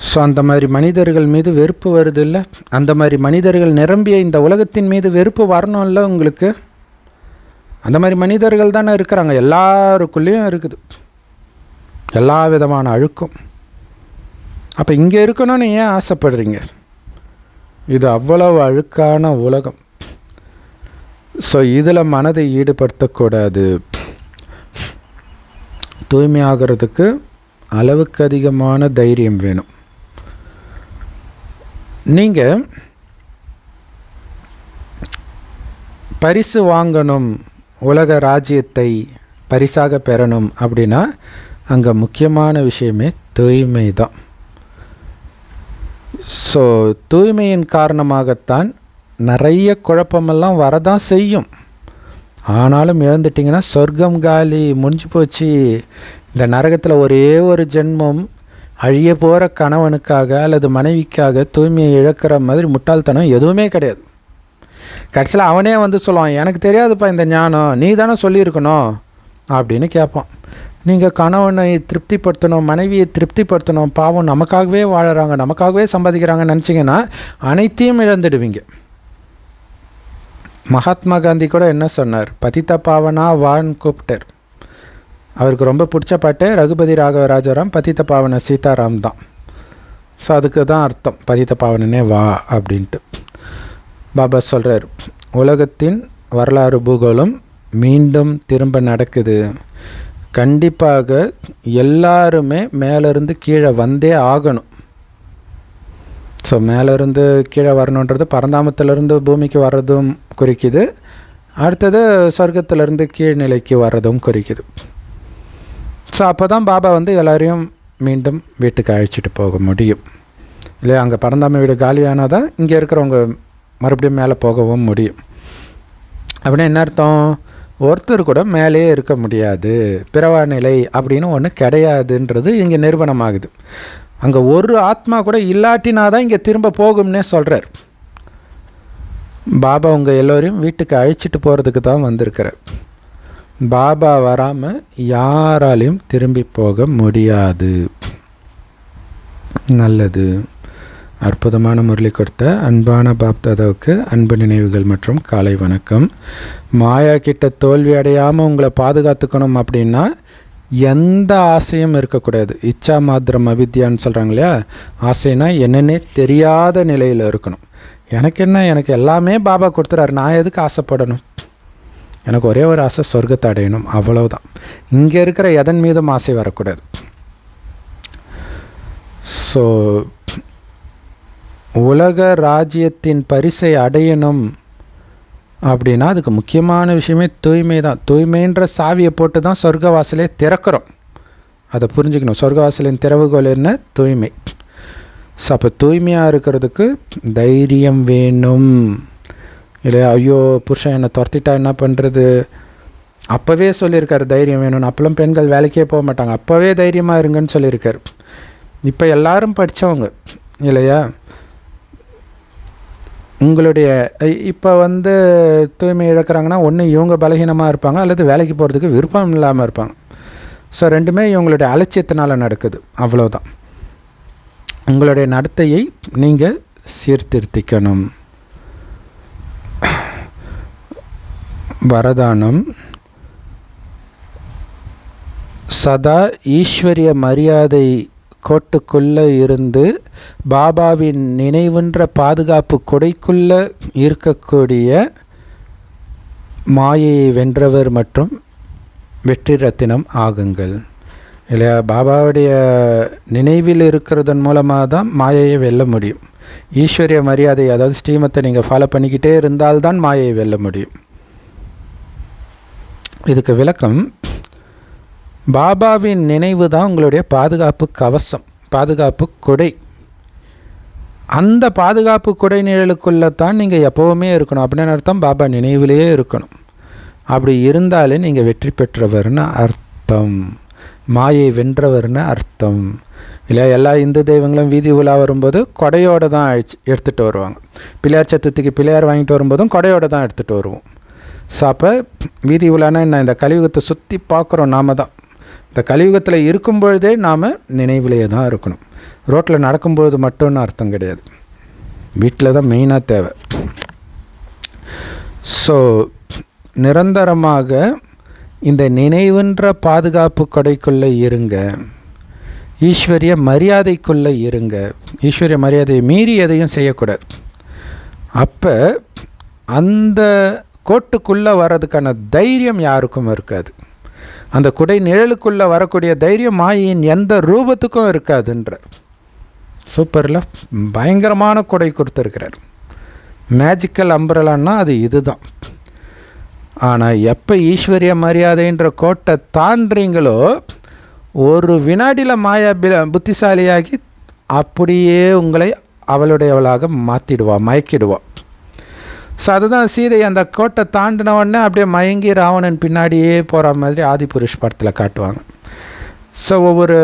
ஸோ அந்த மாதிரி மனிதர்கள் மீது வெறுப்பு வருது இல்லை, அந்த மாதிரி மனிதர்கள் நிரம்பிய இந்த உலகத்தின் மீது வெறுப்பு வரணும்ல உங்களுக்கு. அந்த மாதிரி மனிதர்கள் தானே இருக்கிறாங்க, எல்லாருக்குள்ளேயும் இருக்குது எல்லா விதமான அழுக்கும். அப்போ இங்கே இருக்கணும்னு ஏன் ஆசைப்படுறீங்க? இது அவ்வளவு அழுக்கான உலகம். ஸோ இதில் மனதை ஈடுபடுத்தக்கூடாது. தூய்மையாகிறதுக்கு அளவுக்கு அதிகமான தைரியம் வேணும். நீங்கள் பரிசு வாங்கணும், உலக ராஜ்யத்தை பரிசாக பெறணும் அப்படின்னா அங்கே முக்கியமான விஷயமே தூய்மை தான். ஸோ தூய்மையின் காரணமாகத்தான் நிறைய குழப்பமெல்லாம் வரதான் செய்யும். ஆனாலும் இழந்துட்டிங்கன்னா சொர்க்கம் காலி, முடிஞ்சு போச்சு. இந்த நரகத்தில் ஒரே ஒரு ஜென்மம் அழிய போகிற கணவனுக்காக அல்லது மனைவிக்காக தூய்மையை இழக்கிற மாதிரி முட்டாள்தனம் எதுவுமே கிடையாது. கடைசியில் அவனே வந்து சொல்லுவான், எனக்கு தெரியாதுப்பா இந்த ஞானம், நீ தானே சொல்லியிருக்கணும் அப்படின்னு கேட்பான். நீங்கள் கணவனை திருப்திப்படுத்தணும், மனைவியை திருப்திப்படுத்தணும், பாவம் நமக்காகவே வாழறாங்க, நமக்காகவே சம்பாதிக்கிறாங்கன்னு நினச்சிங்கன்னா அனைத்தையும் இழந்துடுவீங்க. மகாத்மா காந்தி கூட என்ன சொன்னார்? பதித்த பாவனா வான்னு கூப்பிட்டார். அவருக்கு ரொம்ப பிடிச்ச பாட்டு ரகுபதி ராகவ ராஜாராம் பதித்த பாவன சீதாராம் தான். ஸோ அதுக்கு தான் அர்த்தம் பதித்த பாவனனே வா அப்படின்ட்டு. பாபா சொல்கிறார், உலகத்தின் வரலாறு பூகோளம் மீண்டும் திரும்ப நடக்குது. கண்டிப்பாக எல்லாருமே மேலேருந்து கீழே வந்தே ஆகணும். ஸோ மேலேருந்து கீழே வரணுன்றது பரந்தாமத்திலேருந்து பூமிக்கு வர்றதும் குறிக்குது, அடுத்தது சொர்க்கத்திலேருந்து கீழ்நிலைக்கு வர்றதும் குறிக்குது. ஸோ அப்போ தான் பாபா வந்து எல்லோரையும் மீண்டும் வீட்டுக்கு அழைச்சிட்டு போக முடியும் இல்லையா. அங்கே பரந்தாம வீடு காலியானால் தான் இங்கே இருக்கிறவங்க மறுபடியும் மேலே போகவும் முடியும். அப்படின்னா என்ன அர்த்தம்? ஒருத்தர் கூட மேலே இருக்க முடியாது, பிறவா நிலை அப்படின்னு ஒன்று கிடையாதுன்றது இங்கே நிரூபணமாகுது. அங்கே ஒரு ஆத்மா கூட இல்லாட்டினா தான் இங்கே திரும்ப போகும்னே சொல்கிறார் பாபா. உங்கள் எல்லோரையும் வீட்டுக்கு அழைச்சிட்டு போகிறதுக்கு தான் வந்திருக்கிறார். பாபா வராமல் யாராலையும் திரும்பி போக முடியாது. நல்லது. அற்புதமான முரளி கொடுத்த அன்பான பாப்தாதாவுக்கு அன்பு நினைவுகள் மற்றும் காலை வணக்கம். மாயா கிட்ட தோல்வி அடையாமல் உங்களை பாதுகாத்துக்கணும் அப்படின்னா எந்த ஆசையும் இருக்கக்கூடாது. இச்சா மாத்திரம் அவித்யான்னு சொல்கிறாங்க இல்லையா, ஆசைனா என்னன்னே தெரியாத நிலையில் இருக்கணும். எனக்கு என்ன, எனக்கு எல்லாமே பாபா கொடுத்துறாரு, நான் எதுக்கு ஆசைப்படணும்? எனக்கு ஒரே ஒரு ஆசை, சொர்க்கத்தை அடையணும், அவ்வளவுதான். இங்கே இருக்கிற எதன் மீதும் ஆசை வரக்கூடாது. ஸோ உலக ராஜ்யத்தின் பரிசை அடையணும் அப்படின்னா அதுக்கு முக்கியமான விஷயமே தூய்மை தான். தூய்மைன்ற சாவியை போட்டு தான் சொர்க்கவாசலே திறக்கிறோம். அதை புரிஞ்சுக்கணும். சொர்க்கவாசலின் திறவுகோல் என்ன? தூய்மை. ஸோ அப்போ தூய்மையாக இருக்கிறதுக்கு தைரியம் வேணும் இல்லையா. ஐயோ புருஷன் என்னை துரத்திட்டா என்ன பண்ணுறது? அப்போவே சொல்லியிருக்காரு தைரியம் வேணும்னு. அப்போல்லாம் பெண்கள் வேலைக்கே போக மாட்டாங்க, அப்போவே தைரியமாக இருங்கன்னு சொல்லியிருக்காரு. இப்போ எல்லாரும் படித்தவங்க இல்லையா. உங்களுடைய இப்போ வந்து தூய்மை இழக்கிறாங்கன்னா ஒன்று இவங்க பலகீனமாக இருப்பாங்க, அல்லது வேலைக்கு போகிறதுக்கு விருப்பம் இல்லாமல் இருப்பாங்க. ஸோ ரெண்டுமே இவங்களுடைய அலட்சியத்தினால் நடக்குது, அவ்வளோதான். உங்களுடைய நடத்தையை நீங்கள் சீர்திருத்திக்கணும். வரதானம்: சதா ஈஸ்வரிய மரியாதை கோட்டுக்குள்ளே இருந்து பாபாவின் நினைவுன்ற பாதுகாப்பு கொடைக்குள்ளே இருக்கக்கூடிய மாயையை வென்றவர் மற்றும் வெற்றி ரத்தினம் ஆகுங்கள் இல்லையா. பாபாவுடைய நினைவில் இருக்கிறதன் மூலமாக தான் மாயையை வெல்ல முடியும். ஈஸ்வரிய மரியாதை, அதாவது ஸ்ரீமத்தை நீங்கள் ஃபாலோ பண்ணிக்கிட்டே இருந்தால்தான் மாயையை வெல்ல முடியும். இதுக்கு விளக்கம், பாபாவின் நினைவு தான் உங்களுடைய பாதுகாப்பு கவசம். பாதுகாப்பு கொடை. அந்த பாதுகாப்பு கொடை நிழலுக்குள்ளே தான் நீங்கள் எப்போவுமே இருக்கணும். அப்படின்னு அர்த்தம் பாபா நினைவிலேயே இருக்கணும். அப்படி இருந்தாலே நீங்கள் வெற்றி பெற்றவர்னு அர்த்தம், மாயை வென்றவர்னு அர்த்தம். இல்லை, எல்லா இந்து தெய்வங்களும் வீதி உலா வரும்போது கொடையோடு தான் எடுத்துகிட்டு வருவாங்க. பிள்ளையார் சதுர்த்திக்கு பிள்ளையார் வாங்கிட்டு வரும்போதும் கொடையோடு தான் எடுத்துகிட்டு வருவோம். ஸோ அப்போ வீதி உலானா என்ன, இந்த கலியுகத்தை சுற்றி பார்க்குறோம் நாம தான். இந்த கலியுகத்தில் இருக்கும் பொழுதே நாம் நினைவிலேயே தான் இருக்கணும். ரோட்டில் நடக்கும்பொழுது மட்டும்னு அர்த்தம் கிடையாது, வீட்டில் தான் மெயினாக தேவை. ஸோ நிரந்தரமாக இந்த நினைவுன்ற பாதுகாப்பு கொடைக்குள்ளே இருங்க, ஈஸ்வரிய மரியாதைக்குள்ளே இருங்க. ஈஸ்வரிய மரியாதையை மீறி எதையும் செய்யக்கூடாது. அப்போ அந்த கோட்டுக்குள்ளே வர்றதுக்கான தைரியம் யாருக்கும் இருக்காது. அந்த குடை நிழலுக்குள்ளே வரக்கூடிய தைரியம் மாயின் எந்த ரூபத்துக்கும் இருக்காதுன்ற. சூப்பரில் பயங்கரமான கொடை கொடுத்துருக்கிறார். மேஜிக்கல் அம்பரலான்னா அது இதுதான். ஆனால் எப்போ ஈஸ்வரிய மரியாதைன்ற கோட்டை தாண்டுறீங்களோ ஒரு வினாடியில் மாயா புத்திசாலியாகி அப்படியே உங்களை அவளுடையவளாக மாற்றிடுவா, மயக்கிடுவா. ஸோ அதுதான் சீதை அந்த கோட்டை தாண்டின உடனே அப்படியே மயங்கி ராவணன் பின்னாடியே போகிற மாதிரி ஆதிபுருஷ் படத்தில் காட்டுவாங்க. ஸோ ஒவ்வொரு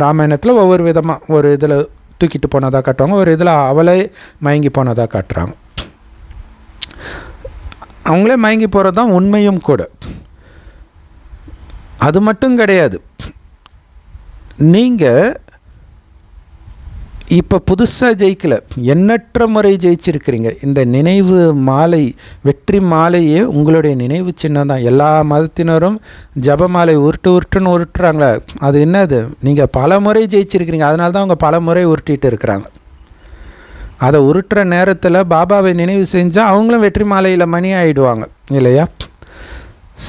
ராமாயணத்தில் ஒவ்வொரு விதமாக ஒரு இதில் தூக்கிட்டு போனதாக காட்டுவாங்க, ஒரு இதில் அவளே மயங்கி போனதாக காட்டுறாங்க. அவங்களே மயங்கி போகிறது தான் உண்மையும் கூட. அது மட்டும் கிடையாது, நீங்கள் இப்போ புதுசாக ஜெயிக்கலை, எண்ணற்ற முறை ஜெயிச்சிருக்கிறீங்க. இந்த நினைவு மாலை, வெற்றி மாலையே உங்களுடைய நினைவு சின்னம் தான். எல்லா மதத்தினரும் ஜப மாலை உருட்டுன்னு உருட்டுறாங்களே, அது என்னது, நீங்கள் பல முறை ஜெயிச்சிருக்கிறீங்க. அதனால தான் அவங்க பல முறை உருட்டிகிட்டு இருக்கிறாங்க. அதை உருட்டுற நேரத்தில் பாபாவை நினைவு செஞ்சால் அவங்களும் வெற்றி மாலையில் மணி ஆகிடுவாங்க இல்லையா?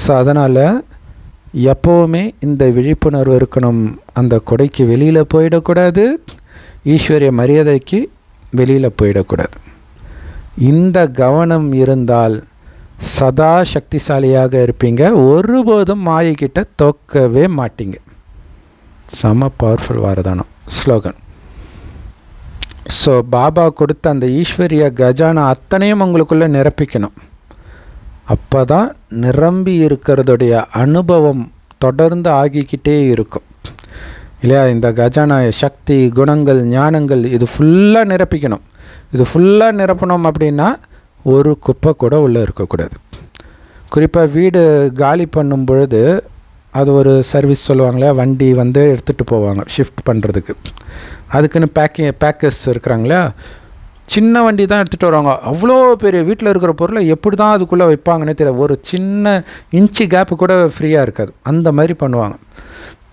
ஸோ அதனால் எப்போவுமே இந்த விழிப்புணர்வு இருக்கணும். அந்த கொடைக்கு வெளியில் போயிடக்கூடாது, ஈஸ்வரிய மரியாதைக்கு வெளியில் போயிடக்கூடாது. இந்த கவனம் இருந்தால் சதா சக்திசாலியாக இருப்பீங்க. ஒருபோதும் மாயைக்கிட்ட தோக்கவே மாட்டீங்க. செம பவர்ஃபுல் வரதானம் ஸ்லோகன். ஸோ பாபா கொடுத்த அந்த ஈஸ்வரிய கஜானா அத்தனையும் உங்களுக்குள்ளே நிரப்பிக்கணும். அப்போ தான் நிரம்பி இருக்கிறதுடைய அனுபவம் தொடர்ந்து ஆகிக்கிட்டே இருக்கும் இல்லையா? இந்த கஜானா சக்தி, குணங்கள், ஞானங்கள் இது ஃபுல்லாக நிரப்பிக்கணும். இது ஃபுல்லாக நிரப்பணும் அப்படின்னா ஒரு குப்பை கூட உள்ளே இருக்கக்கூடாது. குறிப்பாக வீடு காலி பண்ணும் பொழுது அது ஒரு சர்வீஸ் சொல்லுவாங்களே, வண்டி வந்து எடுத்துகிட்டு போவாங்க ஷிஃப்ட் பண்ணுறதுக்கு. அதுக்குன்னு பேக்கர்ஸ் இருக்கிறாங்களே, சின்ன வண்டி தான் எடுத்துகிட்டு வருவாங்க. அவ்வளோ பெரிய வீட்டில் இருக்கிற பொருளை எப்படி தான் அதுக்குள்ளே வைப்பாங்கன்னே தெரியல. ஒரு சின்ன இன்ச்சு கேப்பு கூட ஃப்ரீயாக இருக்காது, அந்த மாதிரி பண்ணுவாங்க.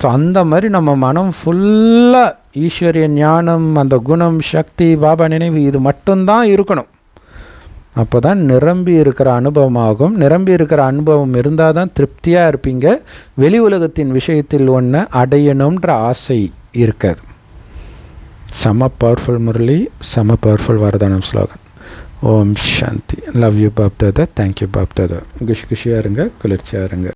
ஸோ அந்த மாதிரி நம்ம மனம் ஃபுல்லாக ஈஸ்வரிய ஞானம், அந்த குணம், சக்தி, பாபா நினைவு இது மட்டும்தான் இருக்கணும். அப்போ தான் நிரம்பி இருக்கிற அனுபவமாகும். நிரம்பி இருக்கிற அனுபவம் இருந்தால் தான் திருப்தியாக இருப்பீங்க. வெளி உலகத்தின் விஷயத்தில் ஒன்று அடையணுன்ற ஆசை இருக்காது. செம பவர்ஃபுல் முரளி, செம பவர்ஃபுல் வரதானம் slogan. Om Shanti. Love you Bap Dada. Thank you Bap Dada. குஷியாக இருங்க, குளிர்ச்சியாக இருங்க.